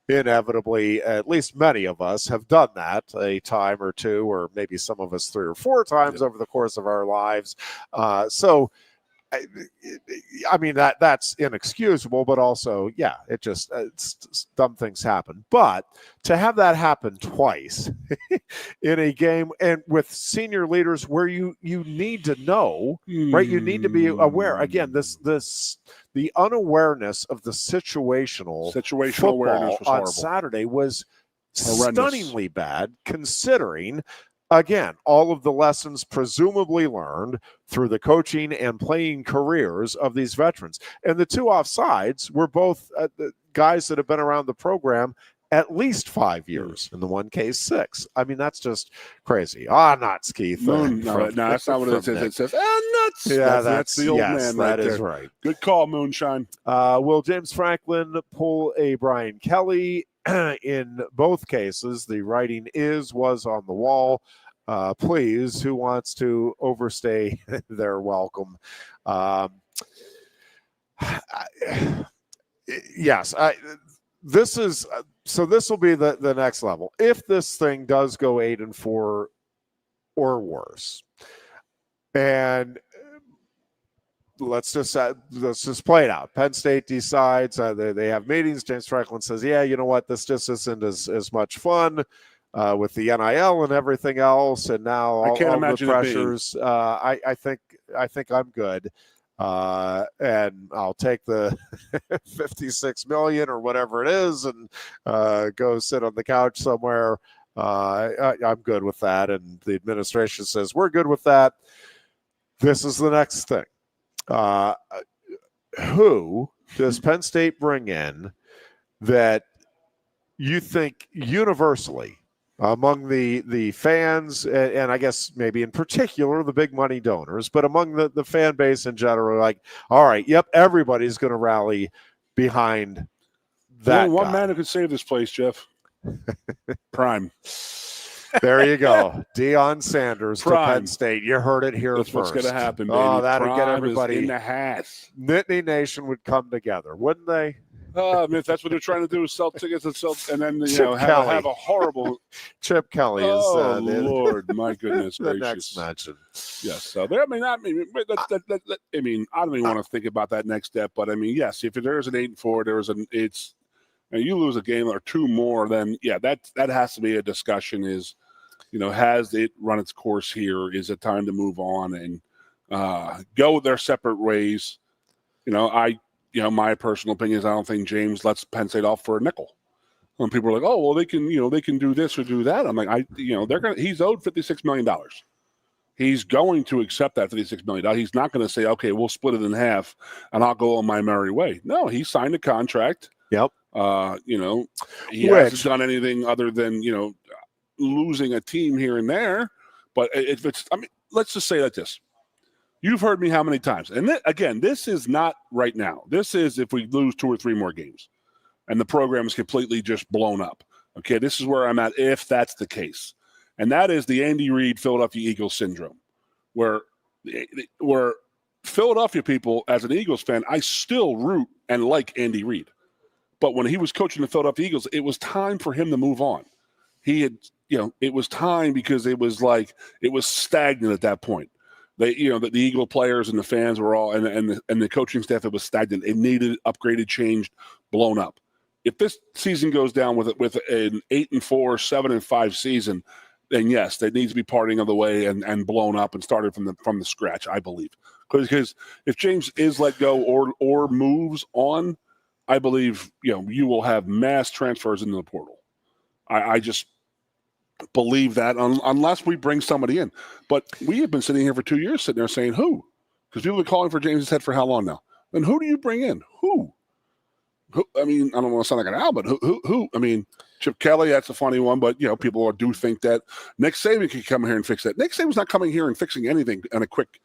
inevitably, at least many of us have done that a time or two, or maybe some of us 3 or 4 times over the course of our lives. So I mean, that's inexcusable, but also, yeah, it's dumb things happen. But to have that happen twice in a game, and with senior leaders where you need to know, right? You need to be aware. Again, the unawareness of the situational awareness was on horrible. Saturday was horrendous. Stunningly bad, considering, again, all of the lessons presumably learned through the coaching and playing careers of these veterans. And the two offsides were both guys that have been around the program at least 5 years. In the one case, 6. I mean, that's just crazy. Nuts, Keith. No, that's not what it says. It says, nuts. Yeah, that's the old man right there. That is right. Good call, Moonshine. Will James Franklin pull a Brian Kelly? In both cases, the writing was on the wall. Please, who wants to overstay their welcome? Yes, this is so. This will be the next level. If this thing does go 8-4 or worse, and let's just play it out. Penn State decides they have meetings. James Franklin says, "Yeah, you know what? This just isn't as much fun." With the NIL and everything else, and now all the pressures, I think I'm good, and I'll take the $56 million or whatever it is, and go sit on the couch somewhere. I'm good with that, and the administration says we're good with that. This is the next thing. Who does Penn State bring in that you think universally, among the fans, and I guess maybe in particular the big money donors, but among the fan base in general, like, all right, yep, everybody's going to rally behind that. One man who could save this place, Jeff. Prime. There you go. Deion Sanders to Penn State. You heard it here That's first. What's going to happen, baby. Oh, that would get Prime everybody in the house. Nittany Nation would come together, wouldn't they? I mean, if that's what they're trying to do, is sell tickets and then have a horrible. Chip Kelly is. Oh Lord, my goodness the gracious! Next mention. Yes, so I mean, I don't even want to think about that next step, but I mean, yes, if there's an 8-4, you lose a game or 2 more, then yeah, that has to be a discussion. Is has it run its course here? Is it time to move on and go their separate ways? My personal opinion is I don't think James lets Penn State off for a nickel. When people are like, oh, well, they can do this or do that. I'm like, he's owed $56 million. He's going to accept that $56 million. He's not going to say, okay, we'll split it in half and I'll go on my merry way. No, he signed a contract. Yep. He hasn't done anything other than, losing a team here and there. But let's just say like this. You've heard me how many times? And again, this is not right now. This is if we lose 2 or 3 more games and the program is completely just blown up. Okay, this is where I'm at if that's the case. And that is the Andy Reid Philadelphia Eagles syndrome, where Philadelphia people, as an Eagles fan, I still root and like Andy Reid. But when he was coaching the Philadelphia Eagles, it was time for him to move on. He had, it was time because it was stagnant at that point. The Eagle players and the fans were all, and the coaching staff, it was stagnant. It needed upgraded, changed, blown up. If this season goes down with an 8-4, 7-5 season, then yes, they need to be parting of the way and blown up and started from the scratch, I believe. Because if James is let go or moves on, I believe you will have mass transfers into the portal. I just believe that unless we bring somebody in. But we have been sitting here for 2 years sitting there saying who? Because people have been calling for James's head for how long now? Then who do you bring in? Who? I mean, I don't want to sound like an owl, but who? I mean, Chip Kelly, that's a funny one, but, people do think that Nick Saban could come here and fix that. Nick Saban's not coming here and fixing anything in a quick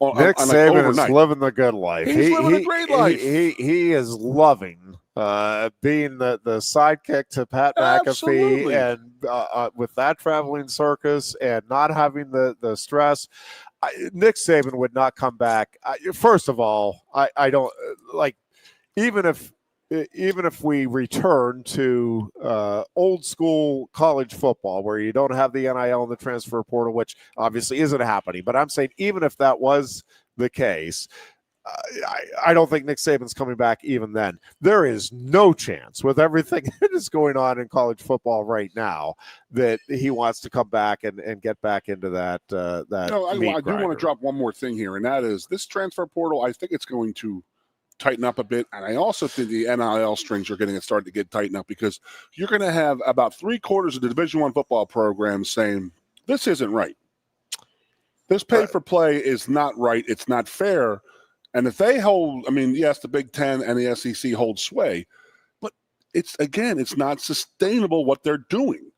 Nick Saban is living the good life. He's living a great life. He is loving being the sidekick to Pat McAfee, and with that traveling circus and not having the stress. Nick Saban would not come back. First of all, I don't like, even if we return to old school college football where you don't have the NIL and the transfer portal, which obviously isn't happening, but I'm saying even if that was the case, I don't think Nick Saban's coming back even then. There is no chance with everything that is going on in college football right now that he wants to come back and get back into that. I do want to drop one more thing here, and that is this transfer portal. I think it's going to tighten up a bit, and I also think the NIL strings are starting to get tightened up, because you're going to have about 3/4 of the Division I football program saying this isn't right. This pay for play is not right. It's not fair. And if they hold, yes, the Big Ten and the SEC hold sway, but it's not sustainable what they're doing.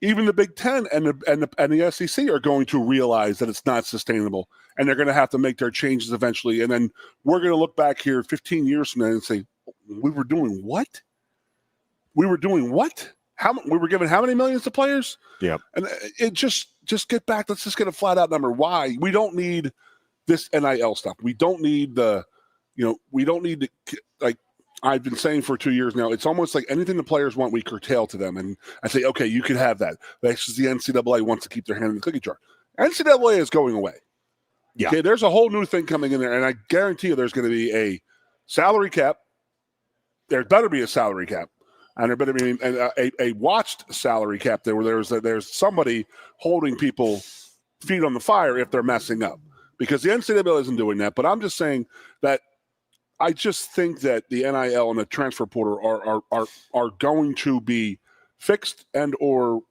Even the Big Ten and the SEC are going to realize that it's not sustainable, and they're going to have to make their changes eventually. And then we're going to look back here 15 years from now and say, we were doing what? We were doing what? We were giving how many millions to players? Yeah. And it just get back. Let's just get a flat out number. Why? We don't need this NIL stuff. We don't need we don't need to, like I've been saying for 2 years now, it's almost like anything the players want, we curtail to them. And I say, okay, you can have that. That's just the NCAA wants to keep their hand in the cookie jar. NCAA is going away. Yeah. Okay, there's a whole new thing coming in there, and I guarantee you there's going to be a salary cap. There better be a salary cap. And there better be a watched salary cap there where there's somebody holding people feet on the fire if they're messing up. Because the NCAA isn't doing that. But I'm just saying that I just think that the NIL and the transfer portal are going to be fixed and or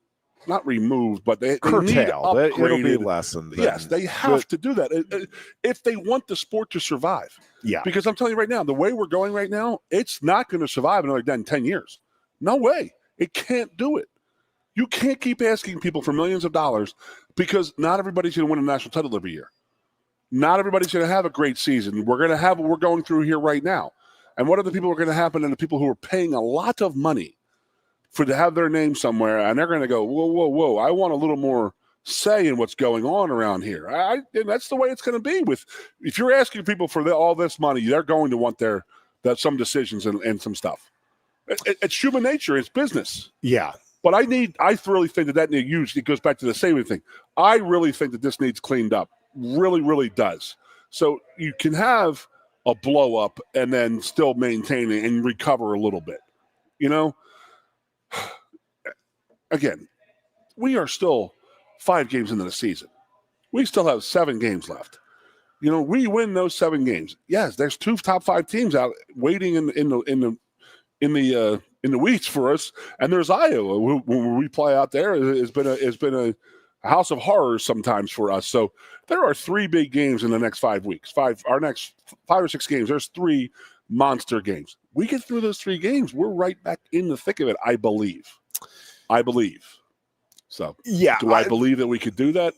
not removed, but they need upgraded. It'll be lessened. Yes, they have to do that if they want the sport to survive. Yeah. Because I'm telling you right now, the way we're going right now, it's not going to survive another 10 years. No way. It can't do it. You can't keep asking people for millions of dollars, because not everybody's going to win a national title every year. Not everybody's going to have a great season. We're going to have what we're going through here right now. And what are the people who are going to happen? And the people who are paying a lot of money to have their name somewhere, and they're going to go, whoa, I want a little more say in what's going on around here. And that's the way it's going to be. If you're asking people for all this money, they're going to want some decisions and some stuff. It's human nature. It's business. Yeah. But I really think that it goes back to the saving thing. I really think that this needs cleaned up. Really, really does. So you can have a blow up and then still maintain it and recover a little bit. Again, we are still 5 games into the season. We still have 7 games left. We win those 7 games. Yes, there's 2 top 5 teams out waiting in the in the weeds for us. And there's Iowa. When we play out there, has been a house of horrors sometimes for us. So there are 3 big games in the next 5 weeks. Our next 5 or 6 games. There's 3 monster games. We get through those 3 games, we're right back in the thick of it. I believe. So yeah, do I believe that we could do that?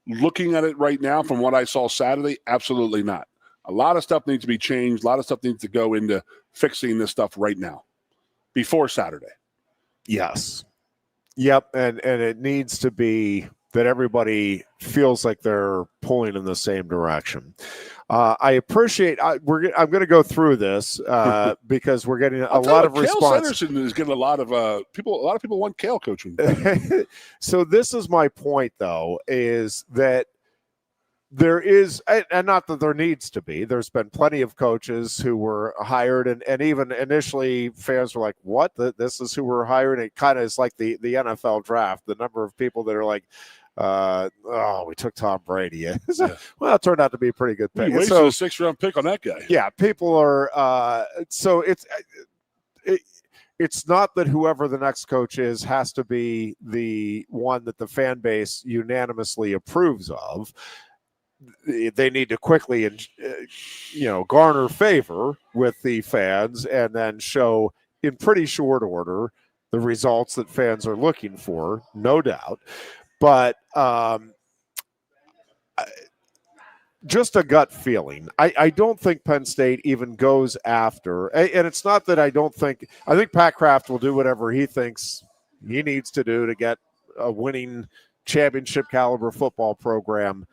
Looking at it right now, from what I saw Saturday, absolutely not. A lot of stuff needs to be changed. A lot of stuff needs to go into fixing this stuff right now, before Saturday. Yes. Yep, and it needs to be that everybody feels like they're pulling in the same direction. I appreciate. I'm going to go through this because we're getting a lot of response. Cale Sanderson is getting a lot of people. A lot of people want Cale coaching. So this is my point, though, is that there is, and not that there needs to be, there's been plenty of coaches who were hired, and even initially fans were like, what? This is who we're hiring? It kind of is like the NFL draft, the number of people that are like, we took Tom Brady. Well, it turned out to be a pretty good pick. We wasted a 6th-round pick on that guy. Yeah, people are, so it's not that whoever the next coach is has to be the one that the fan base unanimously approves of. They need to quickly, garner favor with the fans and then show in pretty short order the results that fans are looking for, no doubt. But just a gut feeling. I don't think Penn State even goes after, and it's not that I think Pat Kraft will do whatever he thinks he needs to do to get a winning championship caliber football program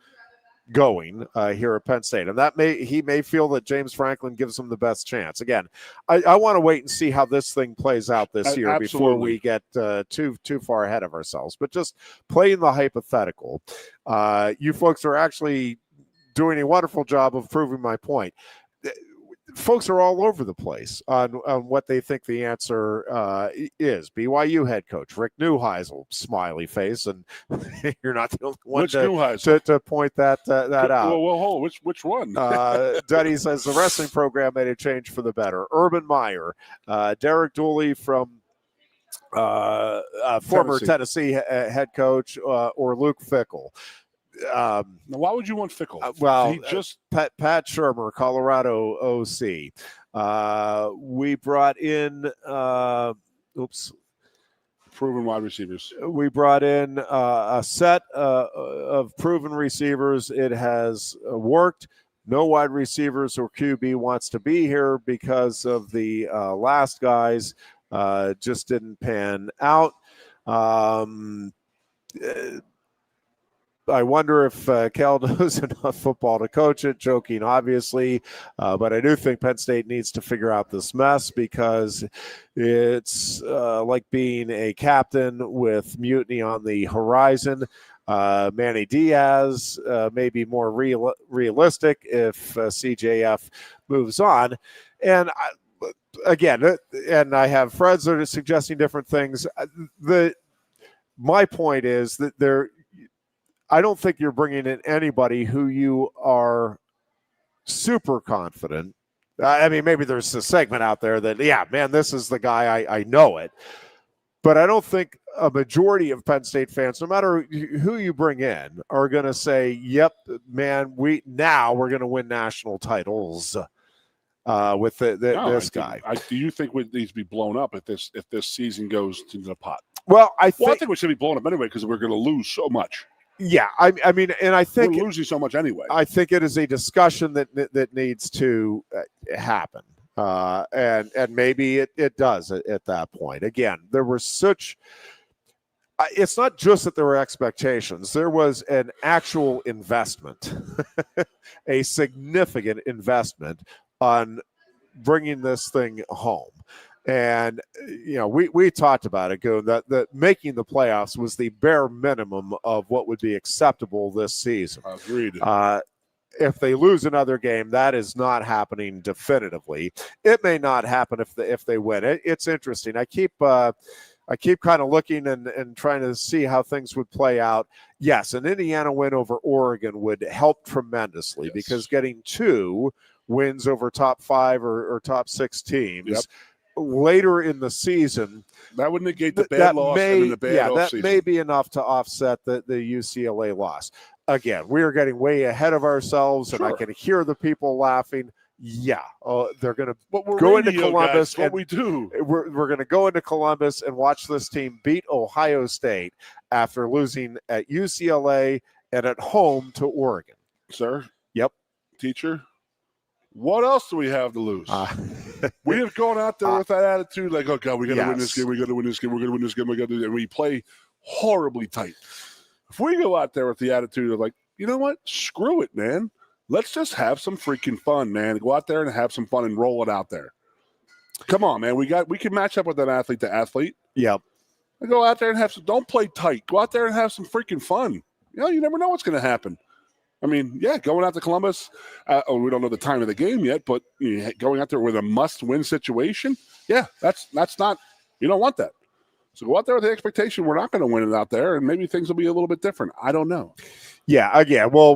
going here at Penn State. And he may feel that James Franklin gives him the best chance. Again, I want to wait and see how this thing plays out this year before we get too far ahead of ourselves. But just playing the hypothetical, you folks are actually doing a wonderful job of proving my point. Folks are all over the place on what they think the answer is. BYU head coach Rick Neuheisel, smiley face, and you're not the only one to point that out. Well, hold on. Which one? Duddy says the wrestling program made a change for the better. Urban Meyer, Derek Dooley from former Tennessee head coach, or Luke Fickell. Now, why would you want Fickell? Pat Shermer, Colorado OC. We brought in proven wide receivers. We brought in a set of proven receivers. It has worked. No wide receivers or QB wants to be here because of the last guys just didn't pan out. I wonder if Cal knows enough football to coach it, joking, obviously. But I do think Penn State needs to figure out this mess because it's like being a captain with mutiny on the horizon. Manny Diaz may be more realistic if CJF moves on. And I have friends that are suggesting different things. My point is that I don't think you're bringing in anybody who you are super confident. I mean, maybe there's a segment out there that, yeah, man, this is the guy, I know it. But I don't think a majority of Penn State fans, no matter who you bring in, are going to say, yep, man, we're going to win national titles with this guy. Do you think it needs to be blown up if this season goes to the pot? Well, I think we should be blown up anyway because we're going to lose so much. Yeah, I mean, and I think we're losing so much anyway. I think it is a discussion that needs to happen, and maybe it does at that point. Again, there were such. It's not just that there were expectations. There was an actual investment, a significant investment on bringing this thing home. And, we talked about it, Goon, that making the playoffs was the bare minimum of what would be acceptable this season. Agreed. If they lose another game, that is not happening definitively. It may not happen if they win. It's interesting. I keep kind of looking and trying to see how things would play out. Yes, an Indiana win over Oregon would help tremendously because getting 2 wins over top 5 or top 6 teams later in the season. That would negate the bad loss and then the bad offseason. That may be enough to offset the UCLA loss. Again, we are getting way ahead of ourselves, and I can hear the people laughing. Yeah, they're going to go into Columbus. Guys, what we do. We're going to go into Columbus and watch this team beat Ohio State after losing at UCLA and at home to Oregon. Sir? Yep. Teacher? What else do we have to lose? We have gone out there with that attitude like, oh, God, we got to win this game. We got to win this game. We're going to win this game. We got to do it. And we play horribly tight. If we go out there with the attitude of like, you know what? Screw it, man. Let's just have some freaking fun, man. Go out there and have some fun and roll it out there. Come on, man. We can match up with an athlete to athlete. Yep. Go out there and don't play tight. Go out there and have some freaking fun. You never know what's going to happen. I mean, going out to Columbus, we don't know the time of the game yet, but going out there with a must-win situation, that's not – you don't want that. So go out there with the expectation we're not going to win it out there, and maybe things will be a little bit different. I don't know. Yeah, again, we'll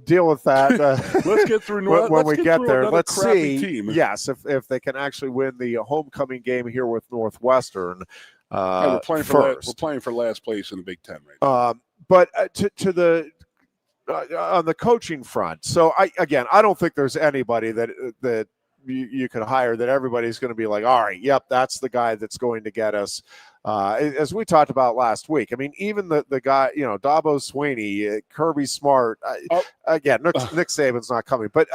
deal with that. Let's get through when we get there. Let's see. Team. Yes, if they can actually win the homecoming game here with Northwestern. We're playing for last place in the Big Ten right now. But to the on the coaching front, so I don't think there's anybody that you could hire that everybody's going to be like, all right, yep, that's the guy that's going to get us. As we talked about last week, I mean, even the guy, Dabo Swinney, Kirby Smart, Nick Saban's not coming, but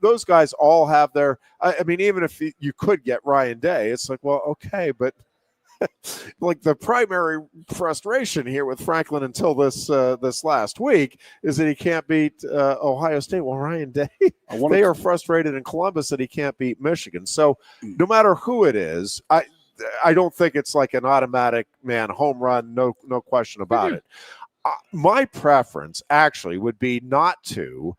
those guys all have their. I mean, even if you could get Ryan Day, it's like, well, okay, but like the primary frustration here with Franklin until this last week is that he can't beat Ohio State. Well, Ryan Day, they are frustrated in Columbus that he can't beat Michigan. So no matter who it is, I don't think it's like an automatic home run, no question about it. My preference actually would be not to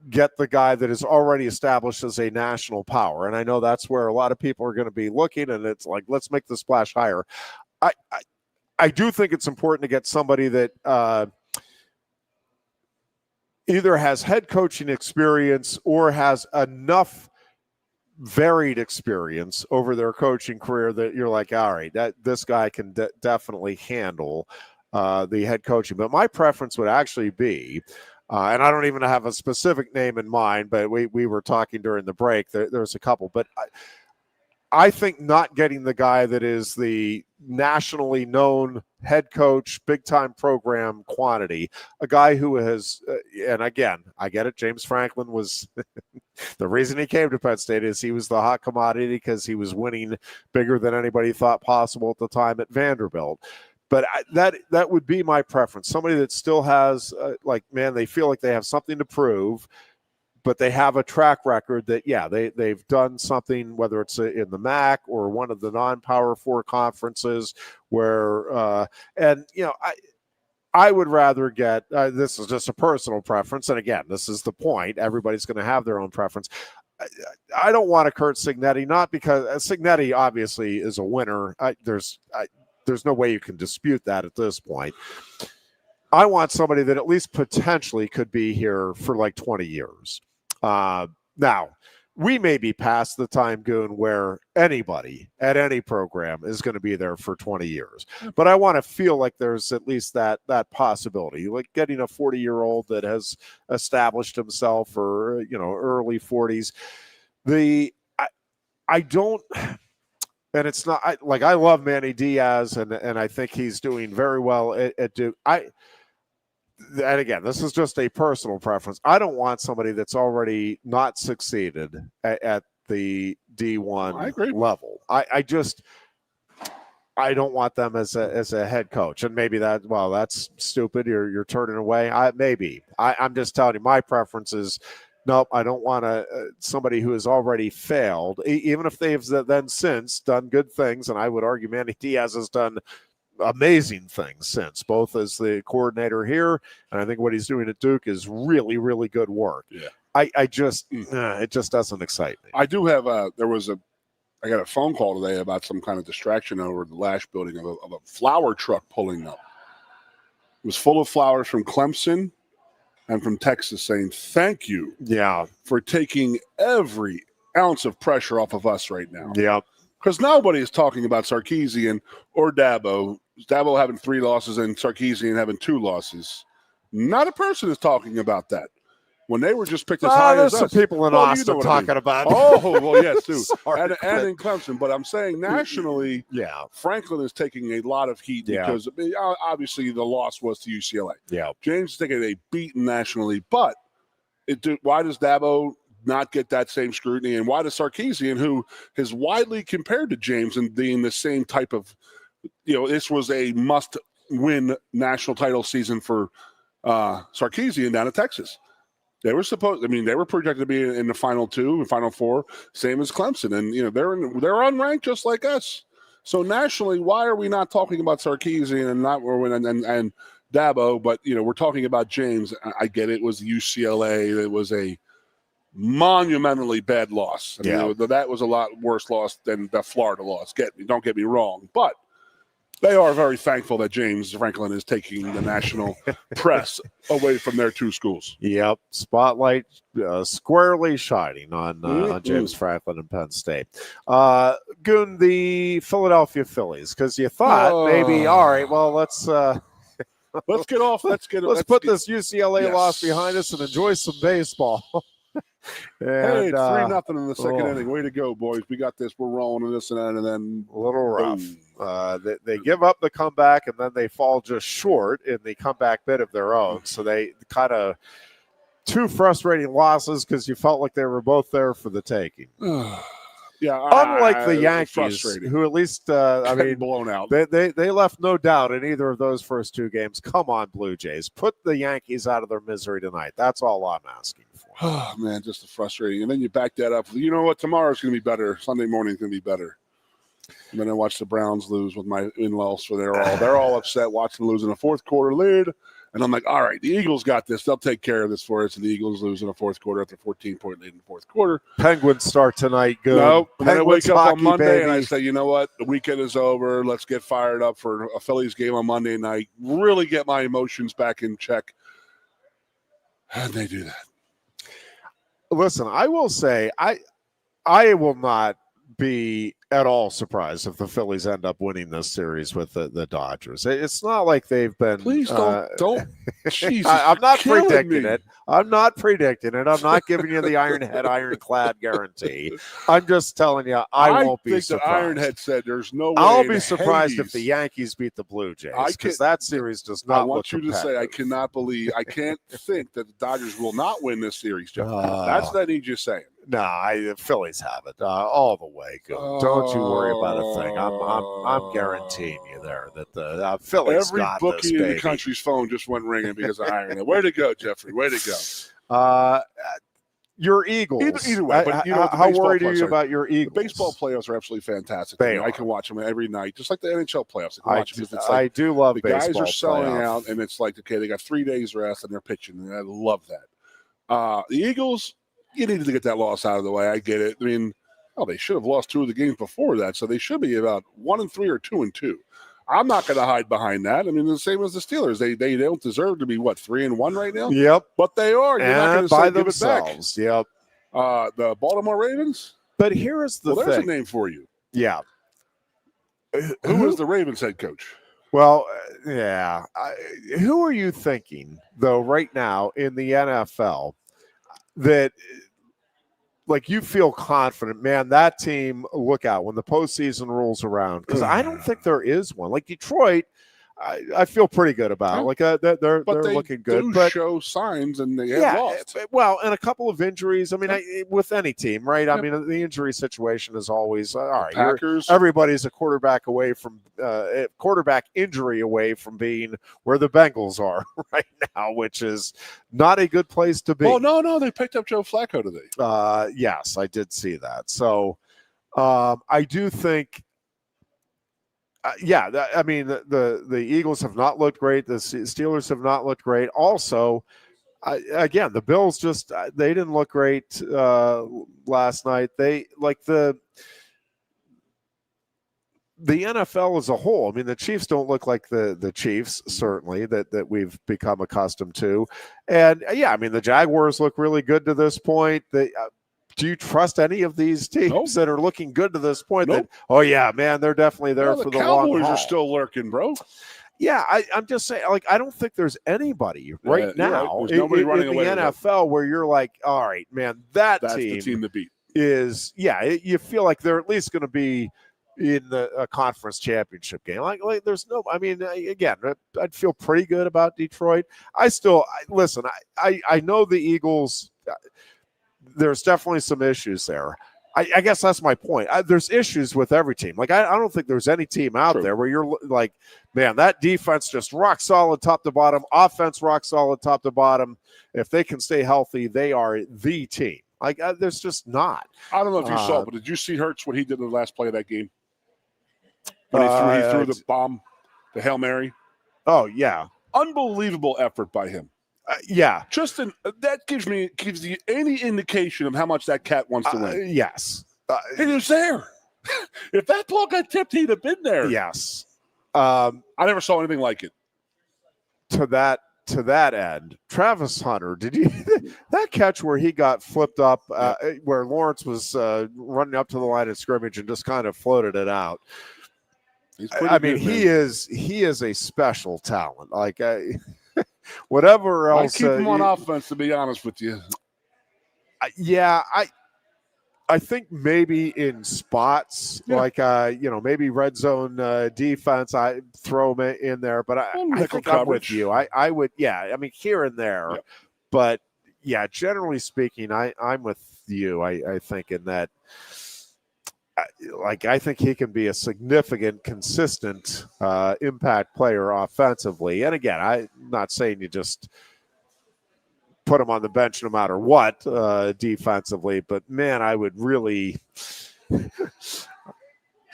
get the guy that is already established as a national power. And I know that's where a lot of people are going to be looking, and it's like, let's make the splash higher. I do think it's important to get somebody that either has head coaching experience or has enough varied experience over their coaching career that you're like, all right, this guy can definitely handle the head coaching. But my preference would actually be, and I don't even have a specific name in mind, but we were talking during the break. There's a couple, but I think not getting the guy that is the nationally known head coach, big-time program quantity, a guy who has, and again, I get it, James Franklin was the reason he came to Penn State is he was the hot commodity because he was winning bigger than anybody thought possible at the time at Vanderbilt. But that would be my preference. Somebody that still has, they feel like they have something to prove, but they have a track record that, they've done something, whether it's in the MAC or one of the non-Power 4 conferences where, I would rather get, this is just a personal preference, and again, this is the point. Everybody's going to have their own preference. I don't want a Curt Cignetti, not because Cignetti obviously is a winner. There's no way you can dispute that at this point. I want somebody that at least potentially could be here for like 20 years. Now, we may be past the time, Goon, where anybody at any program is going to be there for 20 years. But I want to feel like there's at least that possibility, like getting a 40-year-old that has established himself or, early 40s. I don't... And it's not I love Manny Diaz, and I think he's doing very well at Duke. And again, this is just a personal preference. I don't want somebody that's already not succeeded at the D1 level. I don't want them as a head coach. And maybe that's stupid. You're turning away. Maybe. I'm just telling you, my preference is. Nope, I don't want somebody who has already failed, even if they've then since done good things. And I would argue Manny Diaz has done amazing things since, both as the coordinator here, and I think what he's doing at Duke is really, really good work. Yeah, it just doesn't excite me. I do have I got a phone call today about some kind of distraction over the Lash building of a flower truck pulling up. It was full of flowers from Clemson and from Texas, saying thank you for taking every ounce of pressure off of us right now. Yeah. Because nobody is talking about Sarkisian or Dabo. Dabo having 3 losses and Sarkisian having 2 losses. Not a person is talking about that. When they were just picked as high as us. There's some people in Austin talking about it. Oh, well, yes, too. Sorry, and in Clemson. But I'm saying nationally, Franklin is taking a lot of heat because obviously the loss was to UCLA. Yeah. James is taking a beating nationally. But why does Dabo not get that same scrutiny? And why does Sarkisian, who is widely compared to James and being the same type of, this was a must-win national title season for Sarkisian down in Texas. They were projected to be in the final 2 and final 4, same as Clemson. And, they're unranked just like us. So nationally, why are we not talking about Sarkisian and Dabo? But, we're talking about James. I get it. It was UCLA. It was a monumentally bad loss. That was a lot worse loss than the Florida loss. Don't get me wrong. But they are very thankful that James Franklin is taking the national press away from their 2 schools. Yep. Spotlight squarely shining on James Franklin and Penn State. Goon, the Philadelphia Phillies, because you thought maybe, all right, well, let's get off. Let's put this UCLA loss behind us and enjoy some baseball. Hey, it's 3-0 in the second inning. Way to go, boys. We got this. We're rolling and this and that, and then a little rough. They give up the comeback, and then they fall just short in the comeback bit of their own. So they kind of 2 frustrating losses because you felt like they were both there for the taking. Unlike the Yankees, who at least, blown out. They left no doubt in either of those first 2 games. Come on, Blue Jays. Put the Yankees out of their misery tonight. That's all I'm asking for. Oh, man, just frustrating. And then you back that up. You know what? Tomorrow's going to be better. Sunday morning's going to be better. And then I watch the Browns lose with my in-laws, so they're all upset watching them lose in a 4th quarter lead. And I'm like, all right, the Eagles got this. They'll take care of this for us. And the Eagles lose in a 4th quarter after 14-point lead in the 4th quarter. Penguins start tonight. Good. No, and then I wake up on Monday baby. And I say, you know what? The weekend is over. Let's get fired up for a Phillies game on Monday night. Really get my emotions back in check. How'd they do that? Listen, I will say I will not be at all surprised if the Phillies end up winning this series with the Dodgers. It's not like they've been. Please don't. Jesus, I'm not predicting it. I'm not predicting it. I'm not giving you the Ironhead ironclad guarantee. I'm just telling you I won't be surprised. Ironhead said there's no way. I'll be surprised if the Yankees beat the Blue Jays because that series does not. I want you to say I can't think that the Dodgers will not win this series, Jeff. That's what I need you saying. The Phillies have it all the way. Don't you worry about a thing. I'm guaranteeing you there that the Phillies got this, bookie in the country's phone just went ringing because of Ironhead. Way to go, Jeffrey. Way to go. Your Eagles. Either way, but how worried are you about your Eagles? The baseball playoffs are absolutely fantastic. I can watch them every night, just like the NHL playoffs. I do love the baseball. The guys are selling playoff. out, and it's like, okay, they got 3 days rest, and they're pitching, and I love that. The Eagles, you needed to get that loss out of the way. I get it. I mean, they should have lost 2 of the games before that, so they should be about 1-3 or 2-2. I'm not going to hide behind that. I mean, the same as the Steelers. They don't deserve to be 3-1 right now. Yep, but they are. You're not going to say give it back. Yep. The Baltimore Ravens. But here is the thing. There's a name for you. Yeah. Who is the Ravens head coach? Well, yeah. Who are you thinking though right now in the NFL that? Like you feel confident, man, that team, look out when the postseason rolls around. Because I don't think there is one. Like Detroit, I feel pretty good about it. Like they're looking good. But show signs and they have lost. Well, and a couple of injuries. I mean, with any team, right? I mean, the injury situation is always all right. Packers. Everybody's a quarterback injury away from being where the Bengals are right now, which is not a good place to be. Oh no, they picked up Joe Flacco today. Yes, I did see that. So I do think. The Eagles have not looked great. The Steelers have not looked great. Also, again, the Bills they didn't look great last night. They the NFL as a whole. I mean, the Chiefs don't look like the Chiefs, certainly, that we've become accustomed to. And, I mean, the Jaguars look really good to this point. do you trust any of these teams that are looking good to this point? Nope. That, oh yeah, man, they're definitely there for the long haul. Cowboys are still lurking, bro. Yeah, I'm just saying, like, I don't think there's anybody right now in the NFL where you're like, all right, man, that's the team to beat. Is you feel like they're at least going to be in the conference championship game. Like there's no. I mean, again, I'd feel pretty good about Detroit. Listen. I know the Eagles. There's definitely some issues there. I guess that's my point. There's issues with every team. Like, I don't think there's any team out there where you're like, man, that defense just rock solid top to bottom, offense rock solid top to bottom. If they can stay healthy, they are the team. Like, there's just not. I don't know if you saw, but did you see Hurts what he did in the last play of that game? When he threw the bomb, the Hail Mary? Oh, yeah. Unbelievable effort by him. Yeah. Justin, that gives you any indication of how much that cat wants to win. Yes. He was there. If that ball got tipped, he'd have been there. Yes. I never saw anything like it. To that end, Travis Hunter, did you that catch where he got flipped up, where Lawrence was running up to the line of scrimmage and just kind of floated it out? I mean, he is a special talent. Like, whatever else. I keep him on offense, to be honest with you. I think maybe in spots, like maybe red zone defense, I throw him in there. But I think I'm with you. I would, I mean, here and there. Yep. But generally speaking, I'm with you. I think in that. I think he can be a significant, consistent impact player offensively. And again, I'm not saying you just put him on the bench no matter what defensively, but man, I would really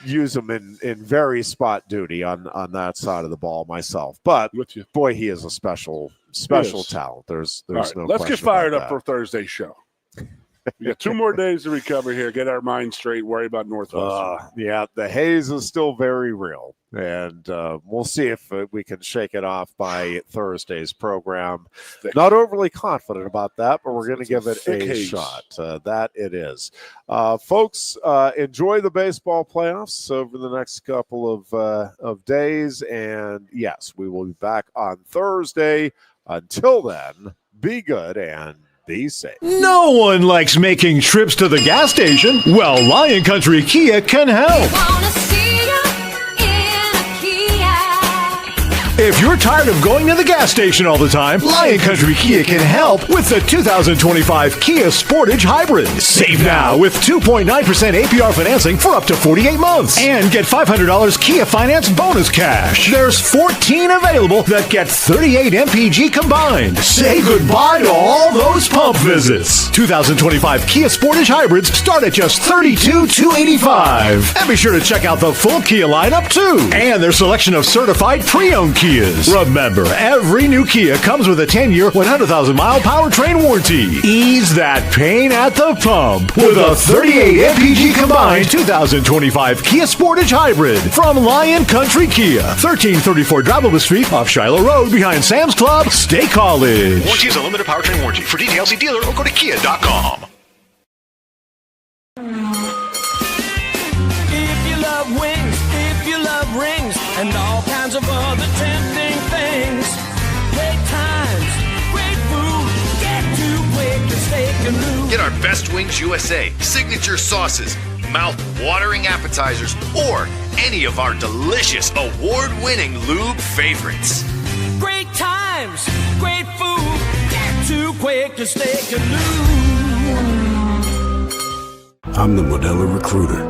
use him in very spot duty on that side of the ball myself. But boy, he is a special talent. There's no question. Let's get fired up for Thursday's show. We got 2 more days to recover here, get our minds straight, worry about Northwestern. The haze is still very real, and we'll see if we can shake it off by Thursday's program. Not overly confident about that, but we're going to give it a shot. That it is. Folks, enjoy the baseball playoffs over the next couple of days, and yes, we will be back on Thursday. Until then, be good and be safe. No one likes making trips to the gas station. Well, Lion Country Kia can help. If you're tired of going to the gas station all the time, Lion Country Kia can help with the 2025 Kia Sportage Hybrid. Save now with 2.9% APR financing for up to 48 months. And get $500 Kia Finance bonus cash. There's 14 available that get 38 MPG combined. Say goodbye to all those pump visits. 2025 Kia Sportage Hybrids start at just $32,285. And be sure to check out the full Kia lineup too. And their selection of certified pre-owned Kias. Remember, every new Kia comes with a 10-year, 100,000-mile powertrain warranty. Ease that pain at the pump with a 38 MPG combined 2025 Kia Sportage Hybrid from Lion Country Kia, 1334 Drivable Street off Shiloh Road behind Sam's Club, State College. Warranty is a limited powertrain warranty. For details, see dealer or go to kia.com. If you love wings, if you love rings, and all kinds of other tempting things. Great times, great food. Get to Quaker Steak Lube. Get our Best Wings USA, signature sauces, mouth-watering appetizers, or any of our delicious award-winning lube favorites. Great times, great food. Get to Quaker Steak Lube. I'm the Modelo Recruiter,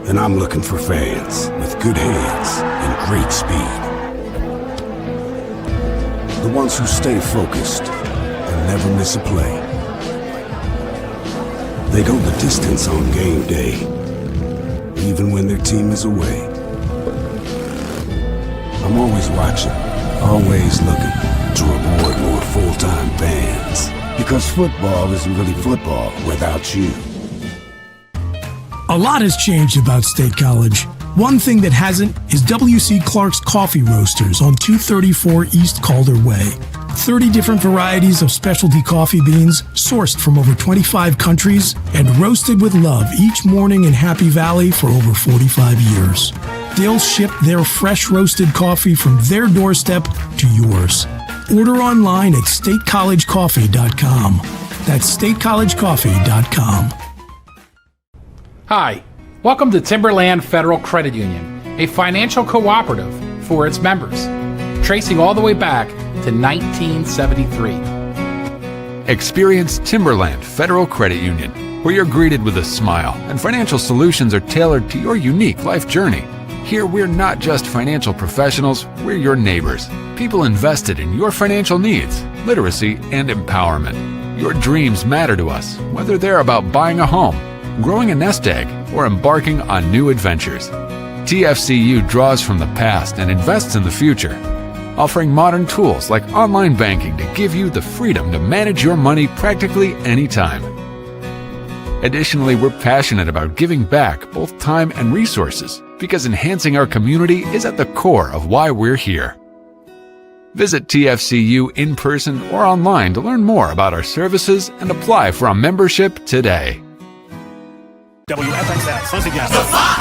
and I'm looking for fans with good hands and great speed. The ones who stay focused and never miss a play. They go the distance on game day, even when their team is away. I'm always watching, always looking to reward more full-time fans. Because football isn't really football without you. A lot has changed about State College. One thing that hasn't is W.C. Clark's Coffee Roasters on 234 East Calder Way. 30 different varieties of specialty coffee beans sourced from over 25 countries and roasted with love each morning in Happy Valley for over 45 years. They'll ship their fresh roasted coffee from their doorstep to yours. Order online at statecollegecoffee.com. That's statecollegecoffee.com. Hi, welcome to Timberland Federal Credit Union, a financial cooperative for its members, tracing all the way back to 1973. Experience Timberland Federal Credit Union, where you're greeted with a smile and financial solutions are tailored to your unique life journey. Here, we're not just financial professionals, we're your neighbors, people invested in your financial needs, literacy, and empowerment. Your dreams matter to us, whether they're about buying a home, growing a nest egg, or embarking on new adventures. TFCU draws from the past and invests in the future, offering modern tools like online banking to give you the freedom to manage your money practically anytime. Additionally, we're passionate about giving back both time and resources because enhancing our community is at the core of why we're here. Visit TFCU in person or online to learn more about our services and apply for a membership today. WFXS, once again.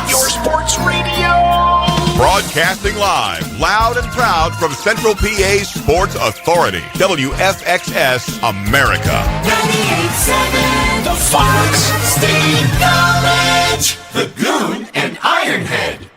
Your sports radio. Broadcasting live, loud and proud from Central PA's Sports Authority. WFXS America. 98.7 The Fox State College. The Goon and Ironhead.